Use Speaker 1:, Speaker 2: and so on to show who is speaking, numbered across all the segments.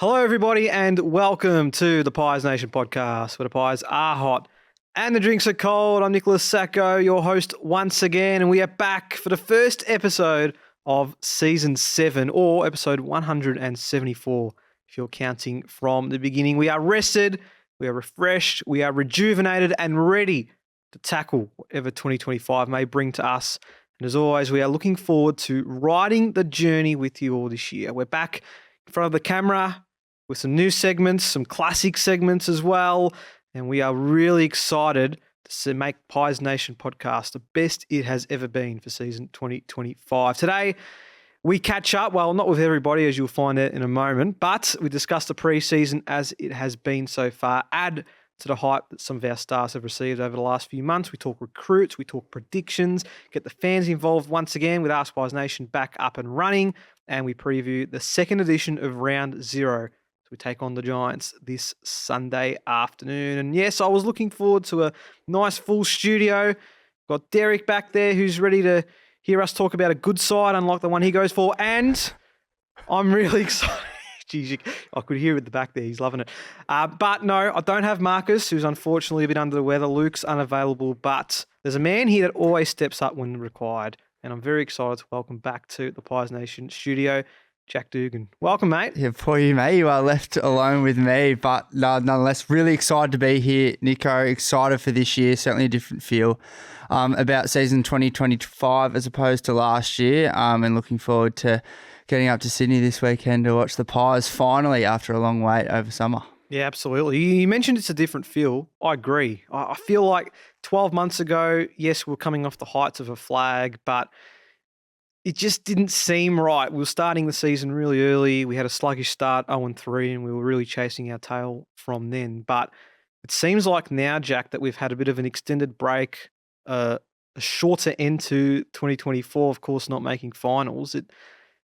Speaker 1: Hello, everybody, and welcome to the Pies Nation podcast, where the pies are hot and the drinks are cold. I'm Nicholas Sacco, your host once again, and we are back for the first episode of Season 7, or episode 174, if you're counting from the beginning. We are rested, we are refreshed, we are rejuvenated and ready to tackle whatever 2025 may bring to us. And as always, we are looking forward to riding the journey with you all this year. We're back in front of the camera with some new segments, some classic segments as well. And we are really excited to make Pies Nation podcast the best it has ever been for season 2025. Today, we catch up, well, not with everybody, as you'll find out in a moment, but we discuss the preseason as it has been so far, add to the hype that some of our stars have received over the last few months. We talk recruits, we talk predictions, get the fans involved once again with Ask Pies Nation back up and running, and we preview the second edition of Round Zero. We take on the Giants this Sunday afternoon. And yes, I was looking forward to a nice full studio. Got Derek back there who's ready to hear us talk about a good side, unlike the one he goes for. And I'm really excited. Jeez, I could hear it at the back there. He's loving it. But no, I don't have Marcus, who's unfortunately a bit under the weather. Luke's unavailable. But there's a man here that always steps up when required. And I'm very excited to welcome back to the Pies Nation studio, Jack Dugan. Welcome, mate.
Speaker 2: Yeah, poor you, mate. You are left alone with me, but nonetheless, really excited to be here, Nico. Excited for this year. Certainly a different feel about season 2025 as opposed to last year, and looking forward to getting up to Sydney this weekend to watch the Pies finally after a long wait over summer.
Speaker 1: Yeah, absolutely. You mentioned it's a different feel. I agree. I feel like 12 months ago, yes, we're coming off the heights of a flag, but it just didn't seem right. We were starting the season really early. We had a sluggish start, 0-3, and we were really chasing our tail from then. But it seems like now, Jack, that we've had a bit of an extended break, a shorter end to 2024, of course, not making finals. It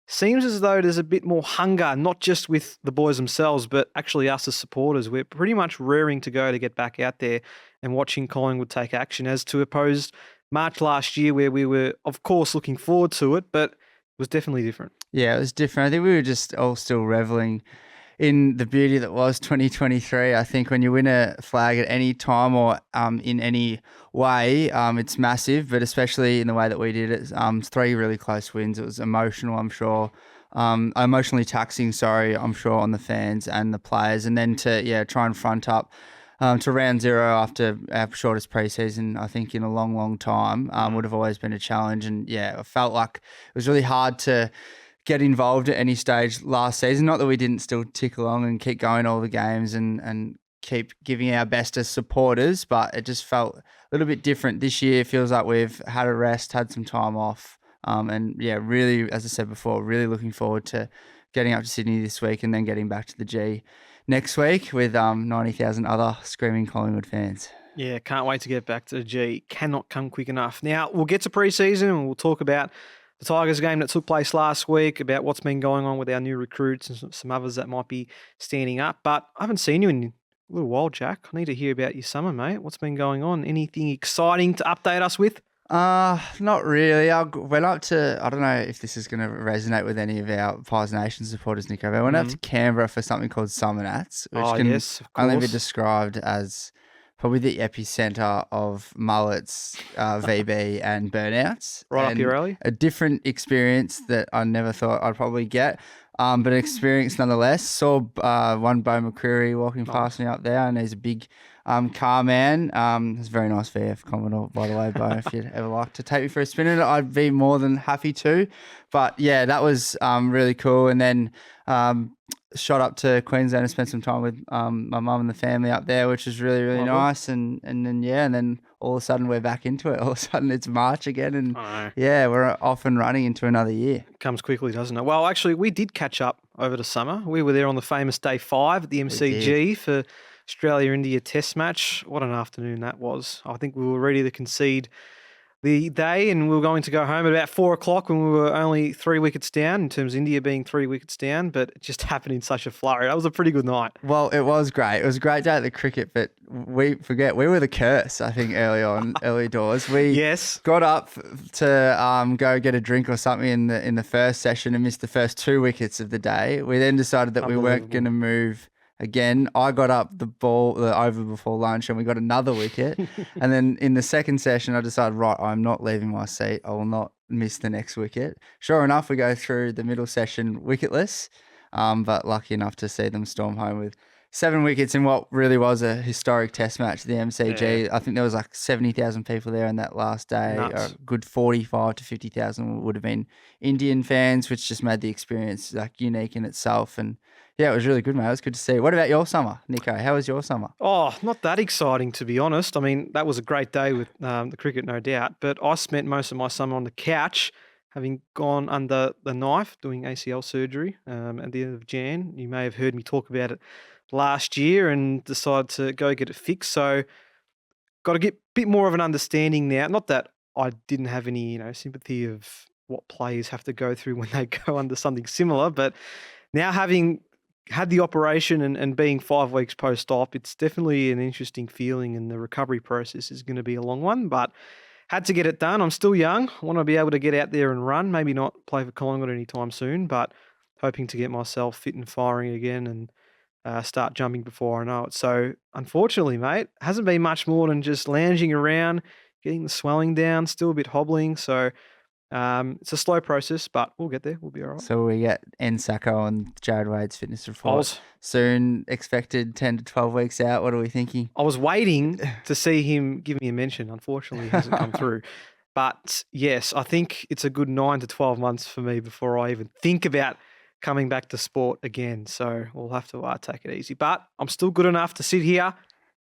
Speaker 1: seems as though there's a bit more hunger, not just with the boys themselves, but actually us as supporters. We're pretty much raring to go to get back out there and watching Collingwood take action, as to opposed March last year, where we were, of course, looking forward to it, but it was definitely different.
Speaker 2: Yeah, it was different. I think we were just all still reveling in the beauty that was 2023. I think when you win a flag at any time or in any way, it's massive, but especially in the way that we did it. 3 really close wins. It was emotional, I'm sure. Emotionally taxing, I'm sure, on the fans and the players. And then to try and front up to round zero after our shortest preseason, I think, in a long, long time, would have always been a challenge. And I felt like it was really hard to get involved at any stage last season. Not that we didn't still tick along and keep going all the games and keep giving our best as supporters, but it just felt a little bit different this year. It feels like we've had a rest, had some time off. Really, as I said before, really looking forward to getting up to Sydney this week and then getting back to the G next week with 90,000 other screaming Collingwood fans.
Speaker 1: Yeah, can't wait to get back to the G. Cannot come quick enough. Now, we'll get to preseason and we'll talk about the Tigers game that took place last week, about what's been going on with our new recruits and some others that might be standing up. But I haven't seen you in a little while, Jack. I need to hear about your summer, mate. What's been going on? Anything exciting to update us with?
Speaker 2: Not really. I went up to, I don't know if this is going to resonate with any of our Pies Nation supporters, Nico, but I went up to Canberra for something called Summer Nats, which can only be described as probably the epicenter of mullets, VB and burnouts.
Speaker 1: Right up your alley.
Speaker 2: A different experience that I never thought I'd probably get, but an experience nonetheless. Saw one Bo McCreary walking past me up there, and he's a big car man. It's a very nice VF Commodore, by the way, Bo. If you'd ever like to take me for a spin in it, I'd be more than happy to. But yeah, that was really cool. And then shot up to Queensland and spent some time with my mum and the family up there, which was really, really nice. And then all of a sudden we're back into it. All of a sudden it's March again, and we're off and running into another year.
Speaker 1: It comes quickly, doesn't it? Well, actually, we did catch up over the summer. We were there on the famous day 5 at the MCG for Australia-India Test match. What an afternoon that was. I think we were ready to concede the day, and we were going to go home at about 4 o'clock when we were only 3 wickets down, in terms of India being 3 wickets down, but it just happened in such a flurry. That was a pretty good night.
Speaker 2: Well, it was great. It was a great day at the cricket, but we were the curse, I think, early doors. We
Speaker 1: Yes.
Speaker 2: got up to go get a drink or something in the first session and missed the first 2 wickets of the day. We then decided that we weren't going to move again. I got up the over before lunch and we got another wicket. And then in the second session, I decided, right, I'm not leaving my seat. I will not miss the next wicket. Sure enough, we go through the middle session wicketless, but lucky enough to see them storm home with 7 wickets in what really was a historic test match at the MCG.
Speaker 1: Yeah.
Speaker 2: I think there was like 70,000 people there on that last day.
Speaker 1: Nuts.
Speaker 2: A good 45 to 50,000 would have been Indian fans, which just made the experience like unique in itself. And yeah, it was really good, mate. It was good to see. What about your summer, Nico? How was your summer?
Speaker 1: Oh, not that exciting, to be honest. I mean, that was a great day with the cricket, no doubt. But I spent most of my summer on the couch, having gone under the knife doing ACL surgery at the end of Jan. You may have heard me talk about it last year and decided to go get it fixed. So got to get a bit more of an understanding now. Not that I didn't have any, sympathy of what players have to go through when they go under something similar, but now having had the operation and being 5 weeks post-op, it's definitely an interesting feeling, and the recovery process is going to be a long one, but had to get it done. I'm still young. I want to be able to get out there and run, maybe not play for Collingwood anytime soon, but hoping to get myself fit and firing again and start jumping before I know it. So unfortunately, mate, hasn't been much more than just lounging around, getting the swelling down, still a bit hobbling. So it's a slow process, but we'll get there. We'll be all right.
Speaker 2: So we get Sacco and Jared Wade's fitness report soon, expected 10 to 12 weeks out. What are we thinking?
Speaker 1: I was waiting to see him give me a mention. Unfortunately, it hasn't come through. But yes, I think it's a good 9 to 12 months for me before I even think about coming back to sport again. So we'll have to take it easy. But I'm still good enough to sit here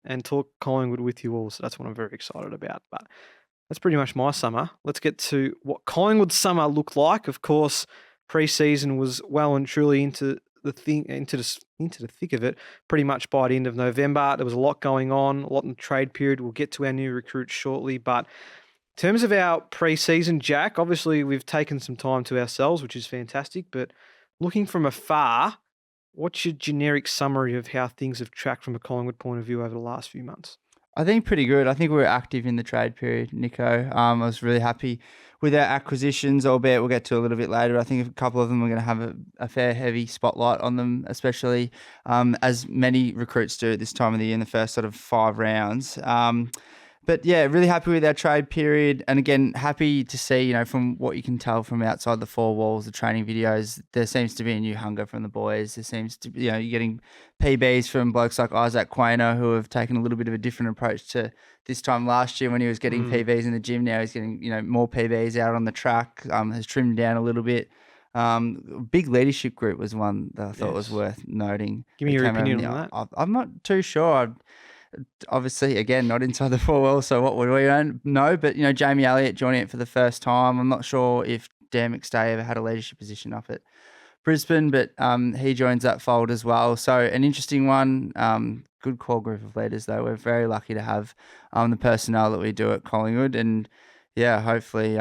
Speaker 1: and talk Collingwood with you all. So that's what I'm very excited about. But that's pretty much my summer. Let's get to what Collingwood's summer looked like. Of course, pre-season was well and truly into the thick of it. Pretty much by the end of November, there was a lot going on, a lot in the trade period. We'll get to our new recruits shortly, but in terms of our pre-season, Jack, obviously we've taken some time to ourselves, which is fantastic. But looking from afar, what's your generic summary of how things have tracked from a Collingwood point of view over the last few months?
Speaker 2: I think pretty good. I think we were active in the trade period, Nico. I was really happy with our acquisitions, albeit we'll get to a little bit later. I think a couple of them are going to have a fair heavy spotlight on them, especially as many recruits do at this time of the year in the first sort of 5 rounds. But yeah, really happy with our trade period. And again, happy to see, from what you can tell from outside the 4 walls, the training videos, there seems to be a new hunger from the boys. There seems to be, you're getting PBs from blokes like Isaac Quainer, who have taken a little bit of a different approach to this time last year when he was getting PBs in the gym. Now he's getting, more PBs out on the track, has trimmed down a little bit. Big leadership group was one that I thought was worth noting.
Speaker 1: Give me your opinion on that.
Speaker 2: I'm not too sure. Obviously, again, not inside the 4 walls, so what would we know? But, Jamie Elliott joining it for the first time. I'm not sure if Dan McStay ever had a leadership position up at Brisbane, but he joins that fold as well. So an interesting one. Good core group of leaders, though. We're very lucky to have the personnel that we do at Collingwood. And, yeah, hopefully,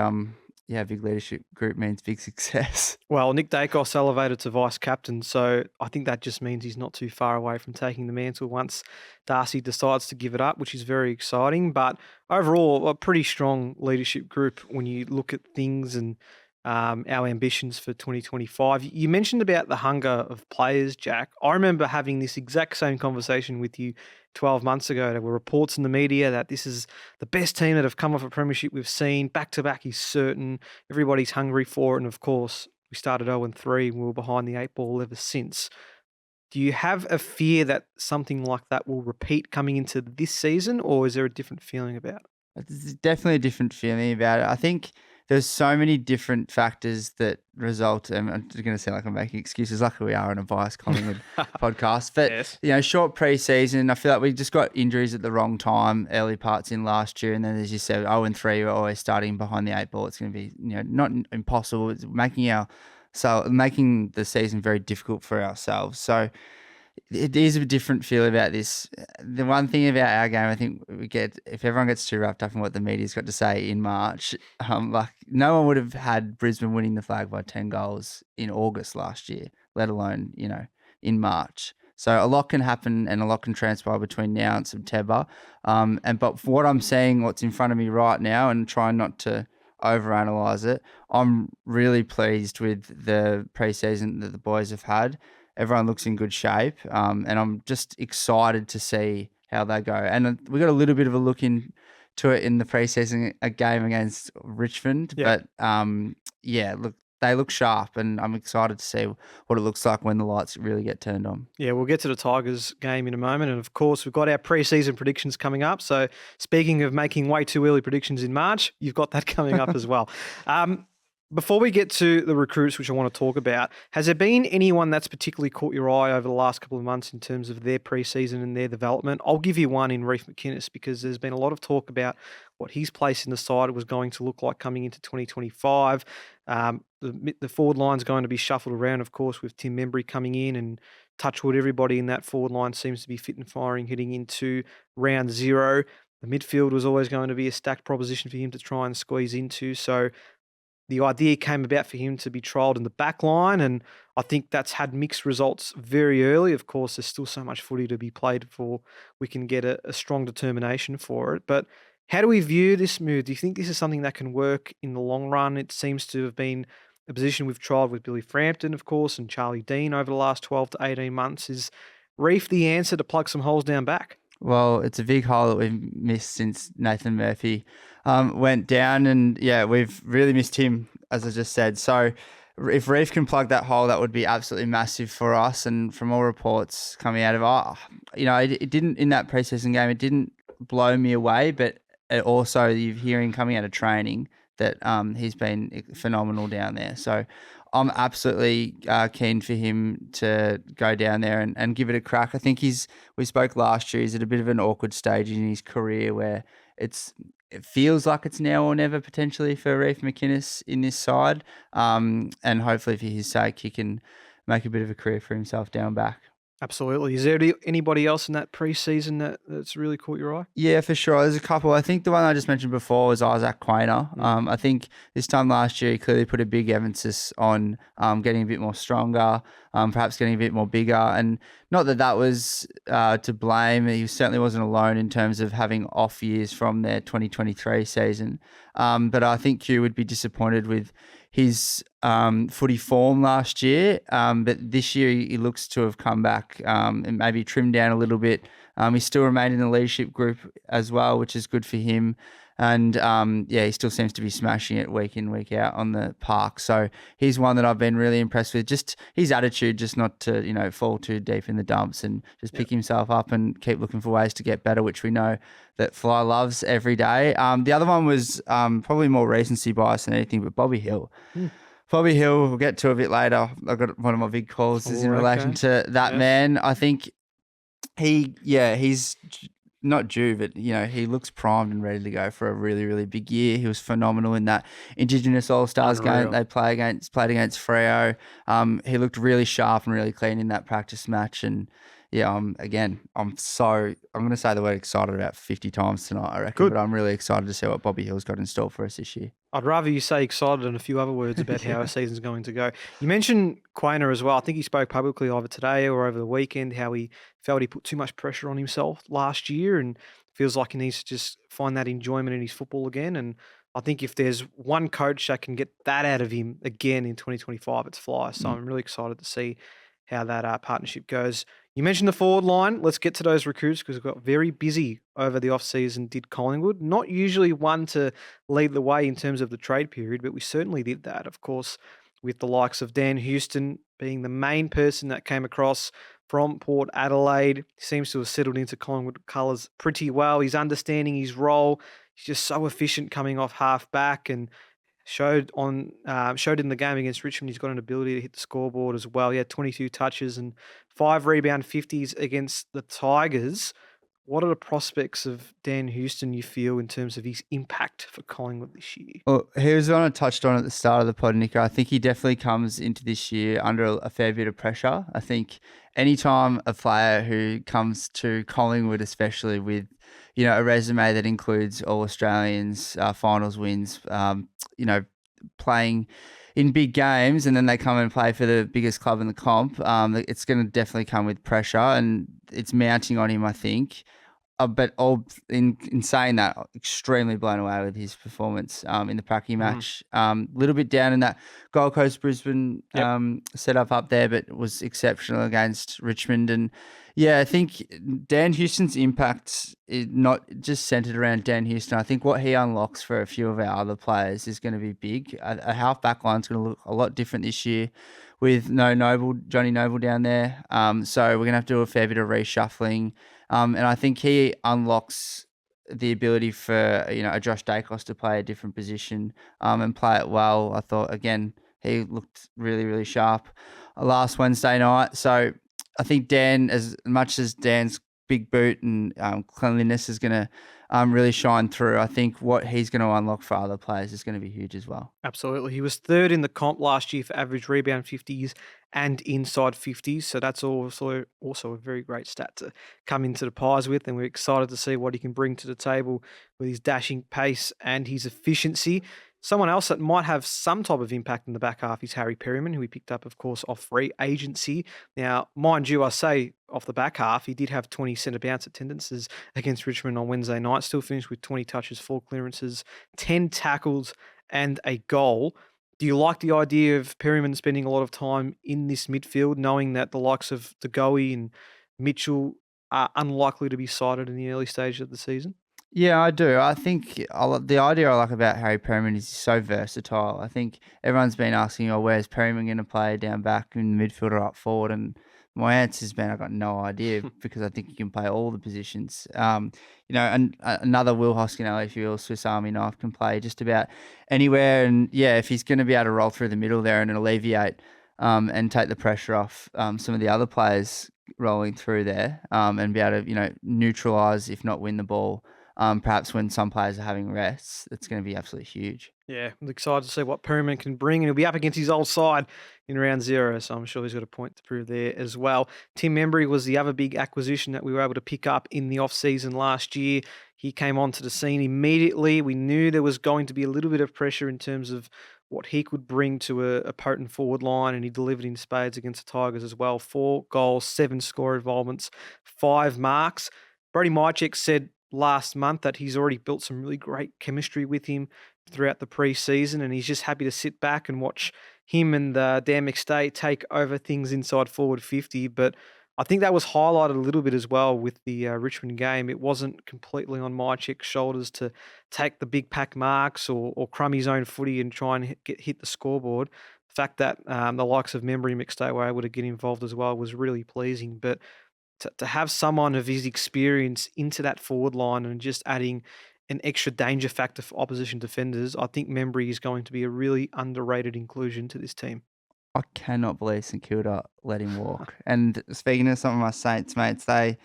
Speaker 2: big leadership group means big success.
Speaker 1: Well, Nick Dacos elevated to vice captain, so I think that just means he's not too far away from taking the mantle once Darcy decides to give it up, which is very exciting. But overall, a pretty strong leadership group when you look at things and our ambitions for 2025. You mentioned about the hunger of players, Jack. I remember having this exact same conversation with you 12 months ago. There were reports in the media that this is the best team that have come off a premiership we've seen. Back-to-back is certain. Everybody's hungry for it. And of course, we started 0-3 and we were behind the 8 ball ever since. Do you have a fear that something like that will repeat coming into this season, or is there a different feeling about it?
Speaker 2: There's definitely a different feeling about it. I think there's so many different factors that result, and I'm just going to sound like I'm making excuses. Luckily, we are on a biased Collingwood podcast. But,
Speaker 1: yes.
Speaker 2: Short pre-season, I feel like we just got injuries at the wrong time, early parts in last year. And then, as you said, 0-3, we're always starting behind the 8 ball. It's going to be, not impossible. It's making the season very difficult for ourselves. So, it is a different feel about this. The one thing about our game, I think we get, if everyone gets too wrapped up in what the media's got to say in March, like no one would have had Brisbane winning the flag by 10 goals in August last year, let alone, in March. So a lot can happen and a lot can transpire between now and September. But for what I'm seeing, what's in front of me right now, and trying not to overanalyze it, I'm really pleased with the preseason that the boys have had. Everyone looks in good shape, and I'm just excited to see how they go. And we got a little bit of a look into it in the preseason game against Richmond,
Speaker 1: Yeah.
Speaker 2: but look, they look sharp, and I'm excited to see what it looks like when the lights really get turned on.
Speaker 1: Yeah, we'll get to the Tigers game in a moment. And of course, we've got our preseason predictions coming up. So speaking of making way too early predictions in March, you've got that coming up as well. Before we get to the recruits, which I want to talk about, has there been anyone that's particularly caught your eye over the last couple of months in terms of their preseason and their development? I'll give you one in Reef McInnes, because there's been a lot of talk about what his place in the side was going to look like coming into 2025. The forward line's going to be shuffled around, of course, with Tim Membry coming in, and touchwood, everybody in that forward line seems to be fit and firing heading into round 0. The midfield was always going to be a stacked proposition for him to try and squeeze into. So the idea came about for him to be trialled in the back line, and I think that's had mixed results very early. Of course, there's still so much footy to be played before we can get a strong determination for it. But how do we view this move? Do you think this is something that can work in the long run? It seems to have been a position we've trialled with Billy Frampton, of course, and Charlie Dean over the last 12 to 18 months. Is Reef the answer to plug some holes down back?
Speaker 2: Well, it's a big hole that we've missed since Nathan Murphy went down, and we've really missed him, as I just said. So if Reef can plug that hole, that would be absolutely massive for us. And from all reports coming out of it didn't, in that preseason game, it didn't blow me away, but it also, you're hearing coming out of training that he's been phenomenal down there. So I'm absolutely keen for him to go down there and give it a crack. I think we spoke last year, he's at a bit of an awkward stage in his career where it feels like it's now or never potentially for Reef McInnes in this side. And hopefully for his sake, he can make a bit of a career for himself down back.
Speaker 1: Absolutely. Is there anybody else in that preseason that's really caught your eye?
Speaker 2: Yeah, for sure. There's a couple. I think the one I just mentioned before was Isaac Quainer. I think this time last year he clearly put a big emphasis on getting a bit more stronger, perhaps getting a bit more bigger. And not that was to blame. He certainly wasn't alone in terms of having off years from their 2023 season. But I think Q would be disappointed with his footy form last year, but this year he looks to have come back and maybe trimmed down a little bit. He still remained in the leadership group as well, which is good for him. And he still seems to be smashing it week in, week out on the park. So he's one that I've been really impressed with. Just his attitude, just not to fall too deep in the dumps and just pick himself up and keep looking for ways to get better, which we know that Fly loves every day. The other one was probably more recency bias than anything, but Bobby Hill. Bobby Hill, we'll get to a bit later. I've got one of my big calls is in relation to that man. I think he's not due, but he looks primed and ready to go for a really, really big year. He was phenomenal in that Indigenous All-Stars game they played against Freo. He looked really sharp and really clean in that practice match. And I'm going to say the word excited about 50 times tonight, I reckon. Good. But I'm really excited to see what Bobby Hill's got in store for us this year.
Speaker 1: I'd rather you say excited and a few other words about how our season's going to go. You mentioned Quainer as well. I think he spoke publicly either today or over the weekend how he felt he put too much pressure on himself last year and feels like he needs to just find that enjoyment in his football again. And I think if there's one coach that can get that out of him again in 2025, it's Fly. So I'm really excited to see how that partnership goes. You mentioned the forward line. Let's get to those recruits because we've got very busy over the off-season, did Collingwood. Not usually one to lead the way in terms of the trade period, but we certainly did that, of course, with the likes of Dan Houston being the main person that came across from Port Adelaide. He seems to have settled into Collingwood colours pretty well. He's understanding his role. He's just so efficient coming off half-back and showed in the game against Richmond he's got an ability to hit the scoreboard as well. He had 22 touches and 5 rebound 50s against the Tigers. what are the prospects of Dan Houston, you feel, in terms of his impact for Collingwood this year?
Speaker 2: Well, he was one I touched on at the start of the pod, Nico. I think he definitely comes into this year under a fair bit of pressure. I think anytime a player who comes to Collingwood, especially with, a resume that includes all Australians, finals wins, playing in big games, and then they come and play for the biggest club in the comp, it's going to definitely come with pressure, and it's mounting on him, I think. But in saying that, extremely blown away with his performance in the Pracky match. Little bit down in that Gold Coast Brisbane setup up there, but was exceptional against Richmond. And yeah, I think Dan Houston's impact is not just centered around Dan Houston. I think what he unlocks for a few of our other players is going to be big. A half back line is going to look a lot different this year with no Johnny Noble down there. So we're going to have to do a fair bit of reshuffling. And I think he unlocks the ability for, a Josh Dacos to play a different position and play it well. I thought, again, he looked really, really sharp last Wednesday night. So I think Dan, as much as Dan's big boot and cleanliness is going to really shine through, I think what he's going to unlock for other players is going to be huge as well.
Speaker 1: Absolutely. He was third in the comp last year for average rebound 50s and inside 50s. So that's also a very great stat to come into the Pies with. And we're excited to see what he can bring to the table with his dashing pace and his efficiency. Someone else that might have some type of impact in the back half is Harry Perryman, who we picked up, of course, off free agency. Now, mind you, I say off the back half, he did have 20 centre bounce attendances against Richmond on Wednesday night, still finished with 20 touches, 4 clearances, 10 tackles and a goal. Do you like the idea of Perryman spending a lot of time in this midfield, knowing that the likes of DeGoey and Mitchell are unlikely to be sighted in the early stages of the season?
Speaker 2: Yeah, I do. I think the idea I like about Harry Perryman is he's so versatile. I think everyone's been asking, where's Perryman going to play down back in the midfield or up forward? And my answer's been, I've got no idea because I think he can play all the positions. And another Will Hoskinelli, if you will, Swiss Army knife, can play just about anywhere. And yeah, if he's going to be able to roll through the middle there and alleviate and take the pressure off some of the other players rolling through there and be able to, neutralise, if not win the ball. Perhaps when some players are having rests, it's going to be absolutely huge.
Speaker 1: Yeah, I'm excited to see what Perryman can bring, and he'll be up against his old side in round 0, so I'm sure he's got a point to prove there as well. Tim Membry was the other big acquisition that we were able to pick up in the off-season last year. He came onto the scene immediately. We knew there was going to be a little bit of pressure in terms of what he could bring to a potent forward line, and he delivered in spades against the Tigers as well. 4 goals, 7 score involvements, 5 marks. Brody Mychek said last month that he's already built some really great chemistry with him throughout the preseason, and he's just happy to sit back and watch him and Dan McStay take over things inside forward 50. But I think that was highlighted a little bit as well with the Richmond game. It wasn't completely on Mychek's shoulders to take the big pack marks or crumb his own footy and try and hit the scoreboard. The fact that the likes of Membry and McStay were able to get involved as well was really pleasing. But to have someone of his experience into that forward line and just adding an extra danger factor for opposition defenders, I think Membry is going to be a really underrated inclusion to this team.
Speaker 2: I cannot believe St Kilda let him walk. And speaking to some of my Saints mates, they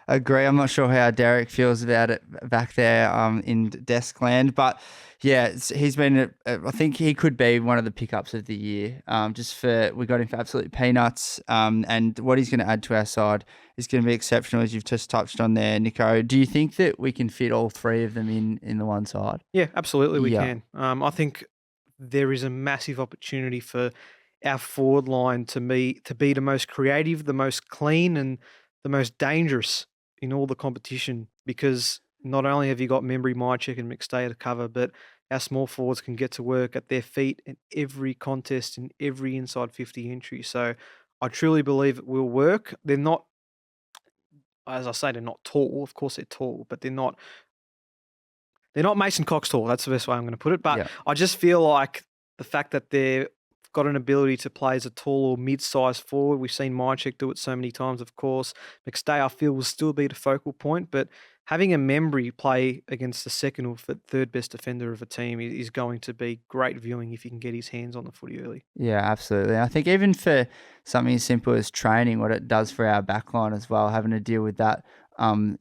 Speaker 2: agree. I'm not sure how Derek feels about it back there in Deskland, but yeah, he's been. I think he could be one of the pickups of the year. We got him for absolute peanuts, and what he's going to add to our side is going to be exceptional, as you've just touched on there, Nico. Do you think that we can fit all 3 of them in the one side?
Speaker 1: Yeah, absolutely, we can. I think there is a massive opportunity for our forward line to be the most creative, the most clean, and the most dangerous in all the competition, because not only have you got Membry, Mychek and McStay to cover, but our small forwards can get to work at their feet in every contest, in every inside 50 entry. So I truly believe it will work. They're not, as I say, they're not tall. Of course they're tall, but they're not Mason Cox tall. That's the best way I'm going to put it. But I just feel like the fact that they've got an ability to play as a tall or mid-sized forward. We've seen Mychek do it so many times, of course. McStay, I feel, will still be the focal point, but having a Membry play against the second or third best defender of a team is going to be great viewing if he can get his hands on the footy early.
Speaker 2: Yeah, absolutely. I think even for something as simple as training, what it does for our backline as well, having to deal with that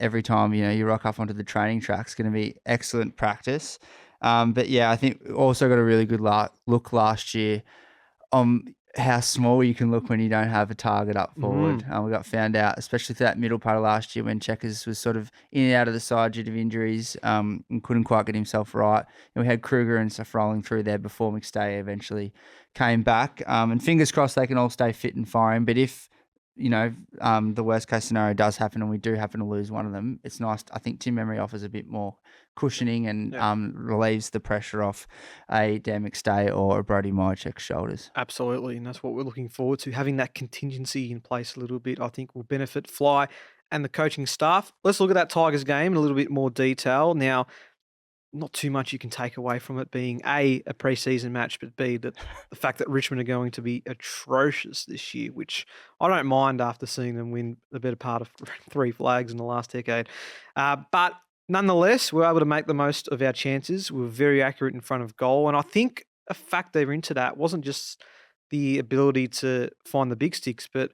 Speaker 2: every time, you rock up onto the training track. It's going to be excellent practice. But yeah, I think we also got a really good look last year on how small you can look when you don't have a target up forward. We got found out, especially for that middle part of last year when Checkers was sort of in and out of the side due to injuries, and couldn't quite get himself right. And we had Kruger and stuff rolling through there before McStay eventually came back. And fingers crossed they can all stay fit and firing. But if the worst case scenario does happen and we do happen to lose one of them, it's nice. I think Tim Emery offers a bit more cushioning and relieves the pressure off a Dan McStay or a Brody Myercheck's shoulders.
Speaker 1: Absolutely, and that's what we're looking forward to. Having that contingency in place a little bit, I think, will benefit Fly and the coaching staff. Let's look at that Tigers game in a little bit more detail. Now, not too much you can take away from it being A, a preseason match, but B, the fact that Richmond are going to be atrocious this year, which I don't mind after seeing them win the better part of 3 flags in the last decade. But nonetheless, we're able to make the most of our chances. We were very accurate in front of goal. And I think a factor into that wasn't just the ability to find the big sticks, but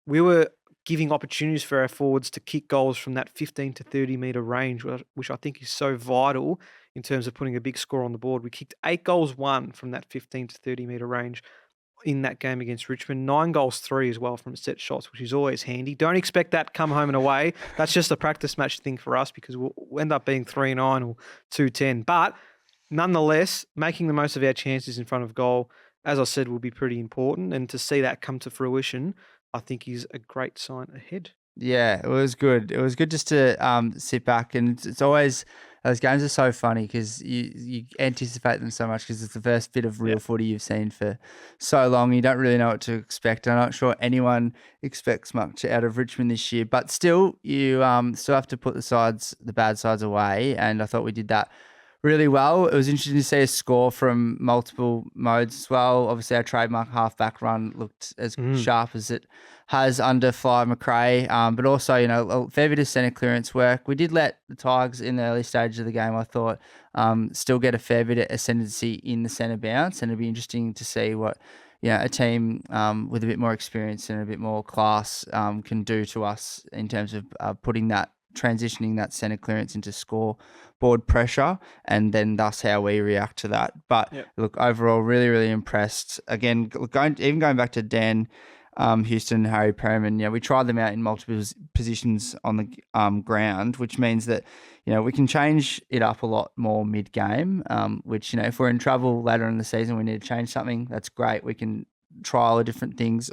Speaker 1: we were giving opportunities for our forwards to kick goals from that 15 to 30 metre range, which I think is so vital in terms of putting a big score on the board. We kicked 8 goals, 1 from that 15 to 30 metre range in that game against Richmond, 9 goals, 3 as well from set shots, which is always handy. Don't expect that come home and away. That's just a practice match thing for us because we'll end up being 3-9 or 2-10. But nonetheless, making the most of our chances in front of goal, as I said, will be pretty important. And to see that come to fruition, I think is a great sign ahead.
Speaker 2: Yeah, it was good. It was good just to sit back, and it's always, those games are so funny because you anticipate them so much because it's the first bit of real footy you've seen for so long. You don't really know what to expect. I'm not sure anyone expects much out of Richmond this year, but still, you still have to put the bad sides away, and I thought we did that really well. It was interesting to see a score from multiple modes as well. Obviously, our trademark half-back run looked as sharp as it has under Fly McRae, but also, a fair bit of centre clearance work. We did let the Tigers in the early stages of the game, I thought, still get a fair bit of ascendancy in the centre bounce, and it'd be interesting to see what a team with a bit more experience and a bit more class can do to us in terms of transitioning that centre clearance into scoreboard pressure, and then thus how we react to that. But look, overall, really, really impressed. Again, going back to Dan Houston and Harry Perriman, we tried them out in multiple positions on the ground, which means that we can change it up a lot more mid-game, which, if we're in trouble later in the season, we need to change something, that's great. We can trial different things,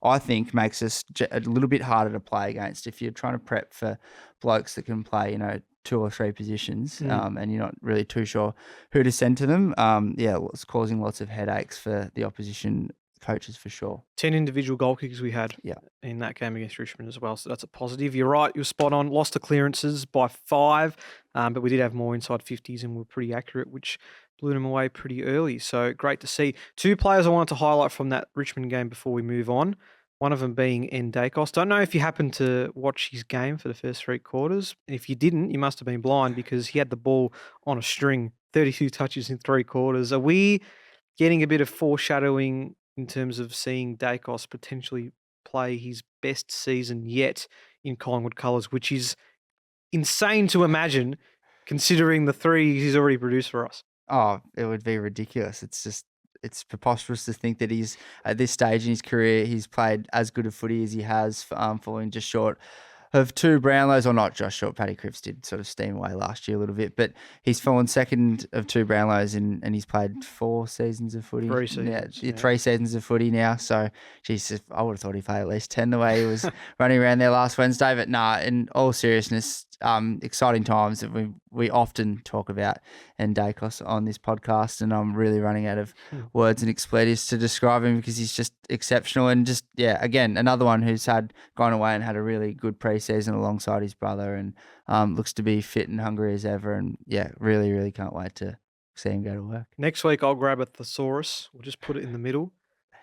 Speaker 2: I think makes us a little bit harder to play against if you're trying to prep for blokes that can play, 2 or 3 positions, and you're not really too sure who to send to them. It's causing lots of headaches for the opposition coaches for sure.
Speaker 1: 10 individual goal kickers we had in that game against Richmond as well, so that's a positive. You're right, you're spot on. Lost the clearances by 5, but we did have more inside 50s and we're pretty accurate, which blew them away pretty early. So great to see. 2 players I wanted to highlight from that Richmond game before we move on. One of them being N. Dacos. Don't know if you happened to watch his game for the first 3 quarters. If you didn't, you must have been blind because he had the ball on a string, 32 touches in 3 quarters. Are we getting a bit of foreshadowing in terms of seeing Dacos potentially play his best season yet in Collingwood colours, which is insane to imagine considering the 3 he's already produced for us?
Speaker 2: Oh, it would be ridiculous. It's preposterous to think that he's at this stage in his career, he's played as good a footy as he has, falling just short of 2 Brownlows, or not just short. Paddy Cripps did sort of steam away last year a little bit, but he's fallen second of 2 Brownlows and he's played 4 seasons of footy.
Speaker 1: 3 seasons.
Speaker 2: 3 seasons of footy now. So, Jesus, I would have thought he played at least 10 the way he was running around there last Wednesday. But in all seriousness, exciting times that we often talk about Dacos on this podcast, and I'm really running out of words and expletives to describe him because he's just exceptional, and just again, another one who's gone away and had a really good preseason alongside his brother, and looks to be fit and hungry as ever, and really, really can't wait to see him go to work.
Speaker 1: Next week I'll grab a thesaurus. We'll just put it in the middle.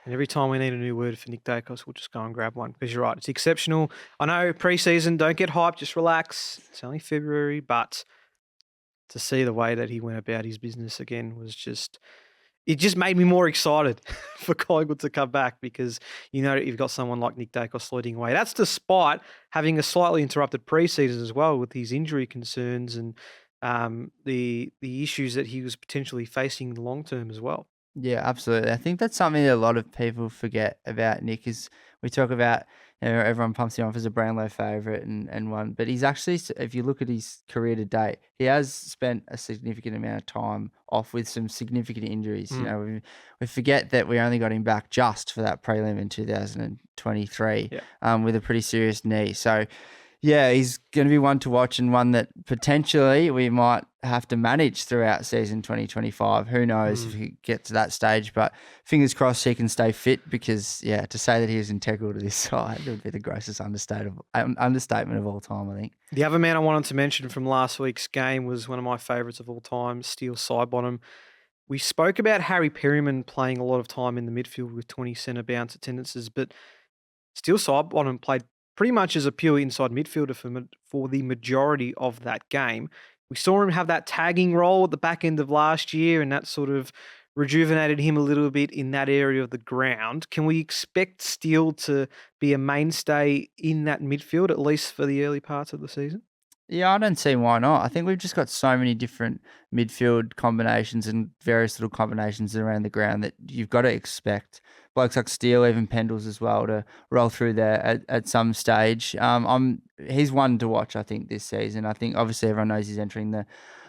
Speaker 1: And every time we need a new word for Nick Dacos, we'll just go and grab one because you're right. It's exceptional. I know preseason, don't get hyped, just relax. It's only February, but to see the way that he went about his business again was just it just made me more excited for Collingwood to come back because you've got someone like Nick Dacos leading away. That's despite having a slightly interrupted preseason as well with his injury concerns and the issues that he was potentially facing in the long term as well.
Speaker 2: Yeah, absolutely. I think that's something that a lot of people forget about Nick is we talk about, everyone pumps him off as a Brownlow favourite and one, but he's actually, if you look at his career to date, he has spent a significant amount of time off with some significant injuries. We forget that we only got him back just for that prelim in 2023 with a pretty serious knee. So, yeah, he's going to be one to watch and one that potentially we might have to manage throughout season 2025. Who knows if he gets to that stage, but fingers crossed he can stay fit because, to say that he was integral to this side would be the grossest understatement of all time, I think.
Speaker 1: The other man I wanted to mention from last week's game was one of my favourites of all time, Steele Sidebottom. We spoke about Harry Perryman playing a lot of time in the midfield with 20 centre bounce attendances, but Steele Sidebottom played pretty much as a pure inside midfielder for the majority of that game. We saw him have that tagging role at the back end of last year, and that sort of rejuvenated him a little bit in that area of the ground. Can we expect Steele to be a mainstay in that midfield, at least for the early parts of the season?
Speaker 2: Yeah, I don't see why not. I think we've just got so many different midfield combinations and various little combinations around the ground that you've got to expect blokes like Steele, even Pendles as well, to roll through there at some stage. He's one to watch, I think, this season. I think obviously everyone knows he's entering the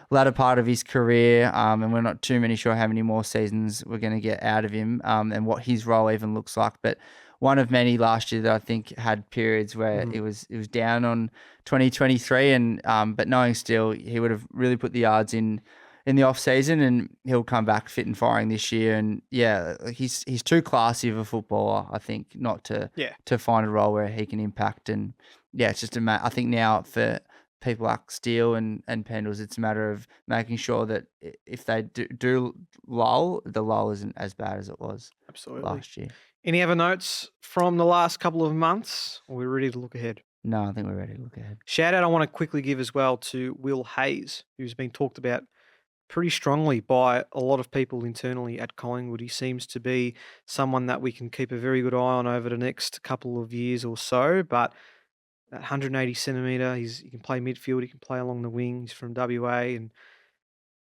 Speaker 2: latter part of his career, and we're not too many sure how many more seasons we're going to get out of him and what his role even looks like. But one of many last year that I think had periods where it was down on 2023, and but knowing Steele, he would have really put the yards in the off season, and he'll come back fit and firing this year. And he's too classy of a footballer, I think, not to find a role where he can impact. And it's just I think now for people like Steele and Pendles, it's a matter of making sure that if they do lull, the lull isn't as bad as it was last year.
Speaker 1: Any other notes from the last couple of months? Or are we ready to look ahead?
Speaker 2: No, I think we're ready to look ahead.
Speaker 1: Shout out I want to quickly give as well to Will Hayes, who's been talked about pretty strongly by a lot of people internally at Collingwood. He seems to be someone that we can keep a very good eye on over the next couple of years or so. But at 180 centimetre, he can play midfield, he can play along the wing. He's from WA, and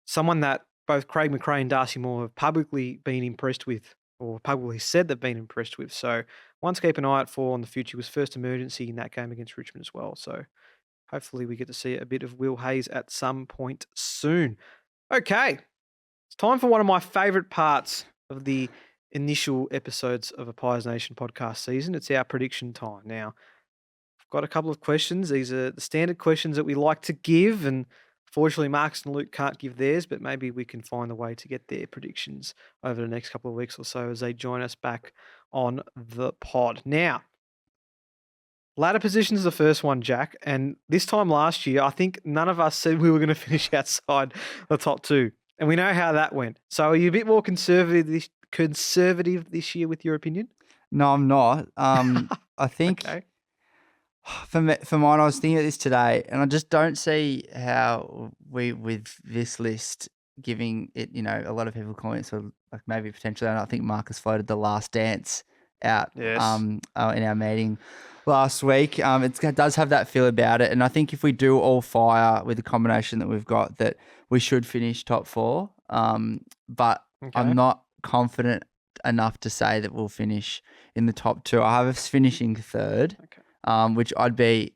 Speaker 1: someone that both Craig McRae and Darcy Moore have publicly been impressed with, or publicly said they've been impressed with. So one to keep an eye out for in the future. He was first emergency in that game against Richmond as well. So hopefully we get to see a bit of Will Hayes at some point soon. Okay, it's time for one of my favourite parts of the initial episodes of a Pies Nation podcast season. It's our prediction time. Now, I've got a couple of questions. These are the standard questions that we like to give, and fortunately, Marcus and Luke can't give theirs, but maybe we can find a way to get their predictions over the next couple of weeks or so as they join us back on the pod. Now, ladder position is the first one, Jack, and this time last year, I think none of us said we were going to finish outside the top two, and we know how that went. So are you a bit more conservative this year with your opinion?
Speaker 2: No, I'm not. I think
Speaker 1: Okay.
Speaker 2: for mine, I was thinking of this today, and I just don't see how we, with this list, giving it, a lot of people calling it sort of like maybe potentially, I think Marcus floated The Last Dance out in our meeting last week. It does have that feel about it, and I think if we do all fire with the combination that we've got, that we should finish top four. But I'm not confident enough to say that we'll finish in the top two. I have us finishing third, which I'd be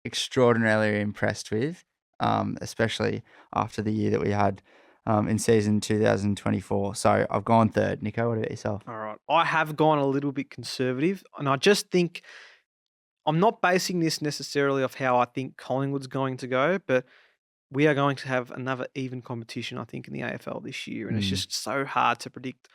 Speaker 2: extraordinarily impressed with, especially after the year that we had in season 2024. So I've gone third. Nico, what about yourself?
Speaker 1: All right. I have gone a little bit conservative, and I just think I'm not basing this necessarily off how I think Collingwood's going to go, but we are going to have another even competition, I think, in the AFL this year, and it's just so hard to predict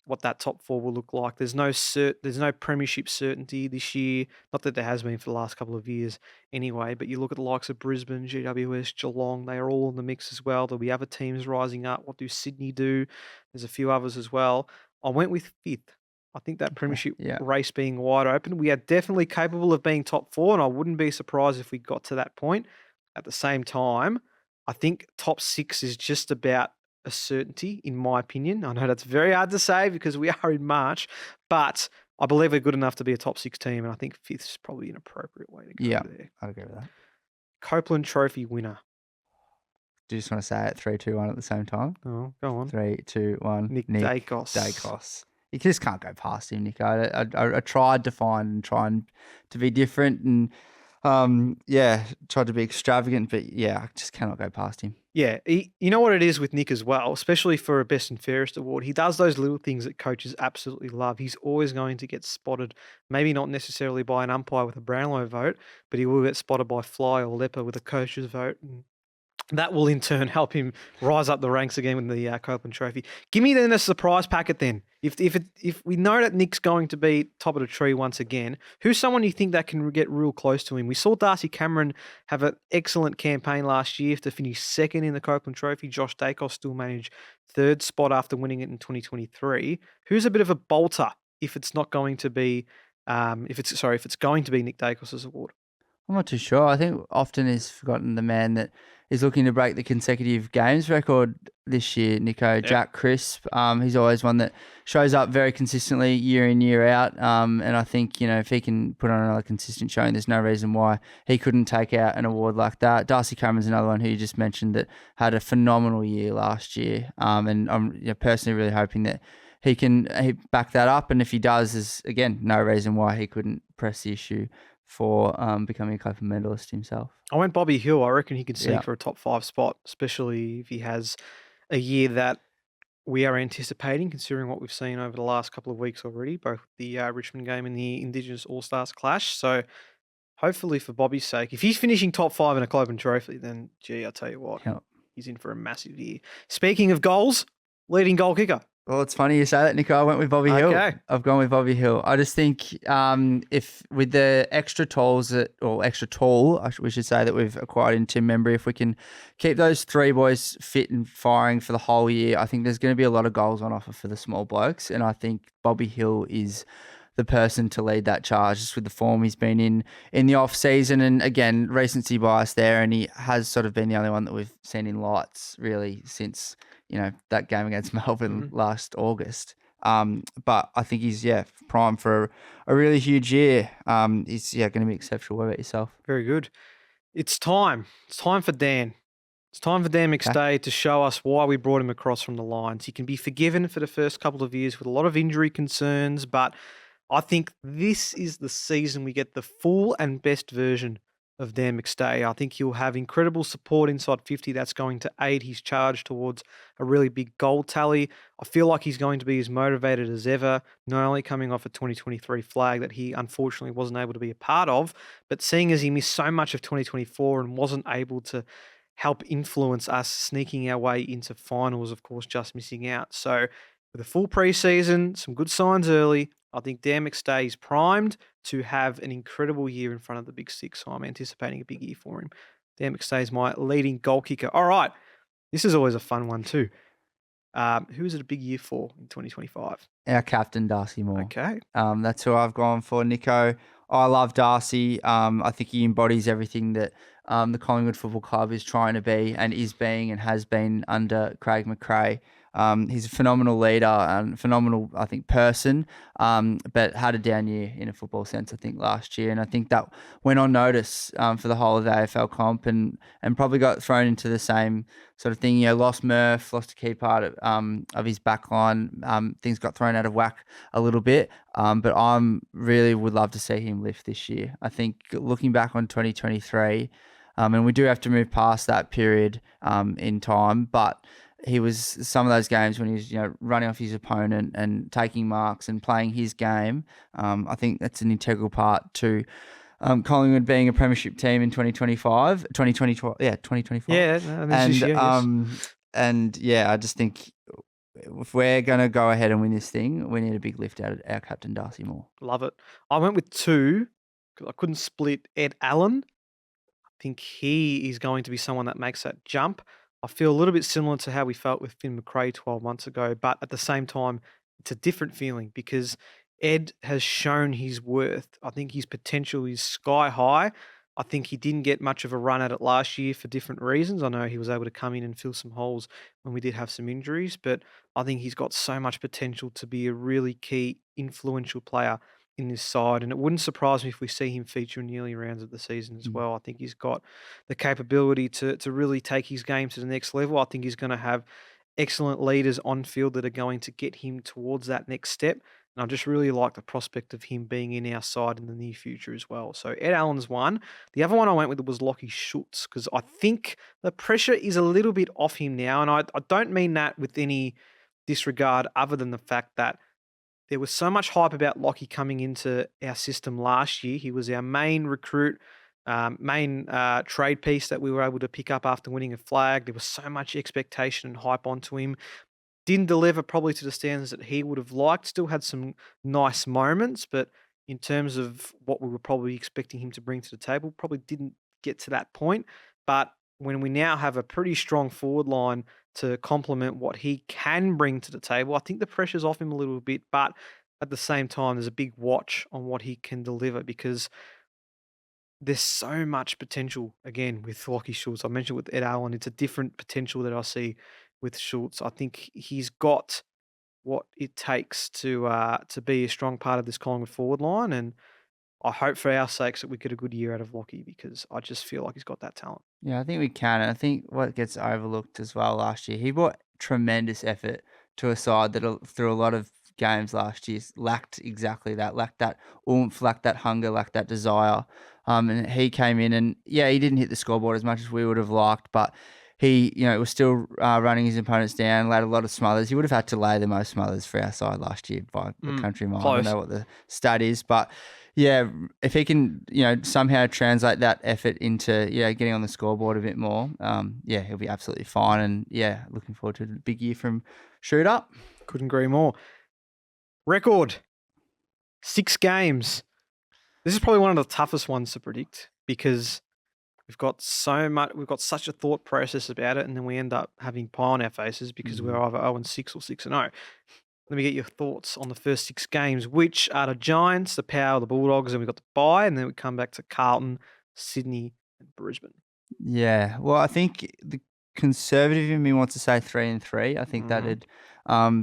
Speaker 1: what that top four will look like. There's no premiership certainty this year. Not that there has been for the last couple of years anyway, but you look at the likes of Brisbane, GWS, Geelong, they are all in the mix as well. There'll be other teams rising up. What do Sydney do? There's a few others as well. I went with fifth. I think that premiership race being wide open, we are definitely capable of being top four, and I wouldn't be surprised if we got to that point. At the same time, I think top six is just about a certainty, in my opinion. I know that's very hard to say because we are in March, but I believe we're good enough to be a top 6 team, and I think 5th is probably an appropriate way to go there.
Speaker 2: I'd agree with that.
Speaker 1: Copeland Trophy winner.
Speaker 2: Do you just want to say it 3, 2, 1 at the same time?
Speaker 1: Oh, go on.
Speaker 2: 3, 2, 1.
Speaker 1: Nick Dacos.
Speaker 2: You just can't go past him, Nico. I tried to to be different and tried to be extravagant, but I just cannot go past him.
Speaker 1: Yeah, you know what it is with Nick as well, especially for a Best and Fairest award. He does those little things that coaches absolutely love. He's always going to get spotted, maybe not necessarily by an umpire with a Brownlow vote, but he will get spotted by Fly or Leper with a coach's vote. And that will in turn help him rise up the ranks again with the Copeland Trophy. Give me then a surprise packet then. If we know that Nick's going to be top of the tree once again, who's someone you think that can get real close to him? We saw Darcy Cameron have an excellent campaign last year to finish second in the Copeland Trophy. Josh Dacos still managed third spot after winning it in 2023. Who's a bit of a bolter if it's not going to be if it's going to be Nick Dacos' award?
Speaker 2: I'm not too sure. I think often is forgotten the man that is looking to break the consecutive games record this year, Nico. Yep. Jack Crisp. He's always one that shows up very consistently year in, year out. And I think, if he can put on another consistent showing, there's no reason why he couldn't take out an award like that. Darcy Cameron's another one who you just mentioned that had a phenomenal year last year. And I'm personally really hoping that he back that up. And if he does, there's, again, no reason why he couldn't press the issue for becoming a Copeland medalist himself.
Speaker 1: I went Bobby Hill. I reckon he could seek for a top 5 spot, especially if he has a year that we are anticipating, considering what we've seen over the last couple of weeks already, both the Richmond game and the Indigenous All-Stars clash. So hopefully for Bobby's sake, if he's finishing top 5 in a Copeland Trophy, then I'll tell you what, he's in for a massive year. Speaking of goals, leading goal kicker.
Speaker 2: Well, it's funny you say that, Nico. I went with Bobby Hill. I've gone with Bobby Hill. I just think if with the extra tool, we should say, that we've acquired in Tim Membry, if we can keep those 3 boys fit and firing for the whole year, I think there's going to be a lot of goals on offer for the small blokes. And I think Bobby Hill is the person to lead that charge, just with the form he's been in the off season. And again, recency bias there. And he has sort of been the only one that we've seen in lights really since that game against Melbourne last August. But I think he's, primed for a really huge year. He's, going to be exceptional. What about yourself?
Speaker 1: Very good. It's time. It's time for Dan. It's time for Dan McStay to show us why we brought him across from the Lions. He can be forgiven for the first couple of years with a lot of injury concerns, but I think this is the season we get the full and best version of Dan McStay. I think he'll have incredible support inside 50. That's going to aid his charge towards a really big goal tally. I feel like he's going to be as motivated as ever, not only coming off a 2023 flag that he unfortunately wasn't able to be a part of, but seeing as he missed so much of 2024 and wasn't able to help influence us sneaking our way into finals, of course, just missing out. So with a full preseason, some good signs early, I think Dan McStay is primed to have an incredible year in front of the Big Six. So I'm anticipating a big year for him. Dan McStay is my leading goal kicker. All right. This is always a fun one too. Who is it a big year for in 2025?
Speaker 2: Our captain, Darcy Moore.
Speaker 1: Okay.
Speaker 2: That's who I've gone for, Nico. I love Darcy. I think he embodies everything that the Collingwood Football Club is trying to be and is being and has been under Craig McRae. He's a phenomenal leader and phenomenal, I think, person, but had a down year in a football sense, I think, last year. And I think that went on notice for the whole of the AFL comp and probably got thrown into the same sort of thing. Lost Murph, lost a key part of his back line. Things got thrown out of whack a little bit, but I'm really would love to see him lift this year. I think looking back on 2023, and we do have to move past that period in time, but he was some of those games when he was, running off his opponent and taking marks and playing his game. I think that's an integral part to Collingwood being a premiership team in 2025.
Speaker 1: Yeah,
Speaker 2: I just think if we're going to go ahead and win this thing, we need a big lift out of our captain, Darcy Moore.
Speaker 1: Love it. I went with 2 because I couldn't split Ed Allen. I think he is going to be someone that makes that jump. I feel a little bit similar to how we felt with Finn McRae 12 months ago, but at the same time, it's a different feeling because Ed has shown his worth. I think his potential is sky high. I think he didn't get much of a run at it last year for different reasons. I know he was able to come in and fill some holes when we did have some injuries, but I think he's got so much potential to be a really key, influential player in this side. And it wouldn't surprise me if we see him feature in the early rounds of the season as well. I think he's got the capability to really take his game to the next level. I think he's going to have excellent leaders on field that are going to get him towards that next step. And I just really like the prospect of him being in our side in the near future as well. So Ed Allen's one. The other one I went with was Lockie Schultz because I think the pressure is a little bit off him now. And I don't mean that with any disregard other than the fact that there was so much hype about Lockie coming into our system last year. He was our main recruit, main trade piece that we were able to pick up after winning a flag. There was so much expectation and hype onto him. Didn't deliver probably to the standards that he would have liked. Still had some nice moments, but in terms of what we were probably expecting him to bring to the table, probably didn't get to that point. But when we now have a pretty strong forward line to complement what he can bring to the table, I think the pressure's off him a little bit. But at the same time, there's a big watch on what he can deliver because there's so much potential again with Lockie Schultz. I mentioned with Ed Allen, it's a different potential that I see with Schultz. I think he's got what it takes to be a strong part of this Collingwood forward line, and I hope for our sakes that we get a good year out of Lockie because I just feel like he's got that talent.
Speaker 2: Yeah, I think we can. And I think what gets overlooked as well last year, he brought tremendous effort to a side that through a lot of games last year lacked exactly that, lacked that oomph, lacked that hunger, lacked that desire. And he came in and, yeah, he didn't hit the scoreboard as much as we would have liked, but he, was still running his opponents down, laid a lot of smothers. He would have had to lay the most smothers for our side last year by the country mile. I don't know what the stat is, but yeah, if he can, somehow translate that effort into, getting on the scoreboard a bit more, he'll be absolutely fine. And yeah, looking forward to a big year from Shoot Up.
Speaker 1: Couldn't agree more. Record 6 games. This is probably one of the toughest ones to predict because we've got such a thought process about it, and then we end up having pie on our faces because we're either 0-6 or 6-0. Let me get your thoughts on the first 6 games, which are the Giants, the Power, the Bulldogs, and we've got the bye, and then we come back to Carlton, Sydney, and Brisbane.
Speaker 2: Yeah, well, I think the conservative in me wants to say 3-3. I think that'd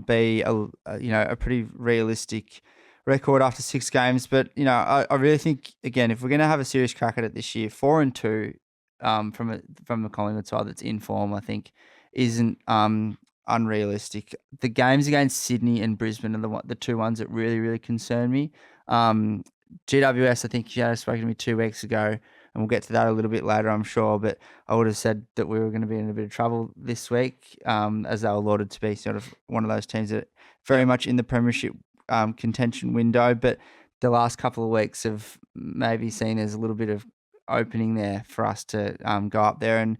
Speaker 2: be a pretty realistic record after 6 games. But I really think again, if we're going to have a serious crack at it this year, 4-2 from the Collingwood side that's in form, I think isn't unrealistic. The games against Sydney and Brisbane are the 2 ones that really, really concern me. GWS, I think you had spoken to me 2 weeks ago, and we'll get to that a little bit later, I'm sure, but I would have said that we were going to be in a bit of trouble this week, as they were lauded to be sort of one of those teams that very much in the premiership contention window, but the last couple of weeks have maybe seen as a little bit of opening there for us to go up there and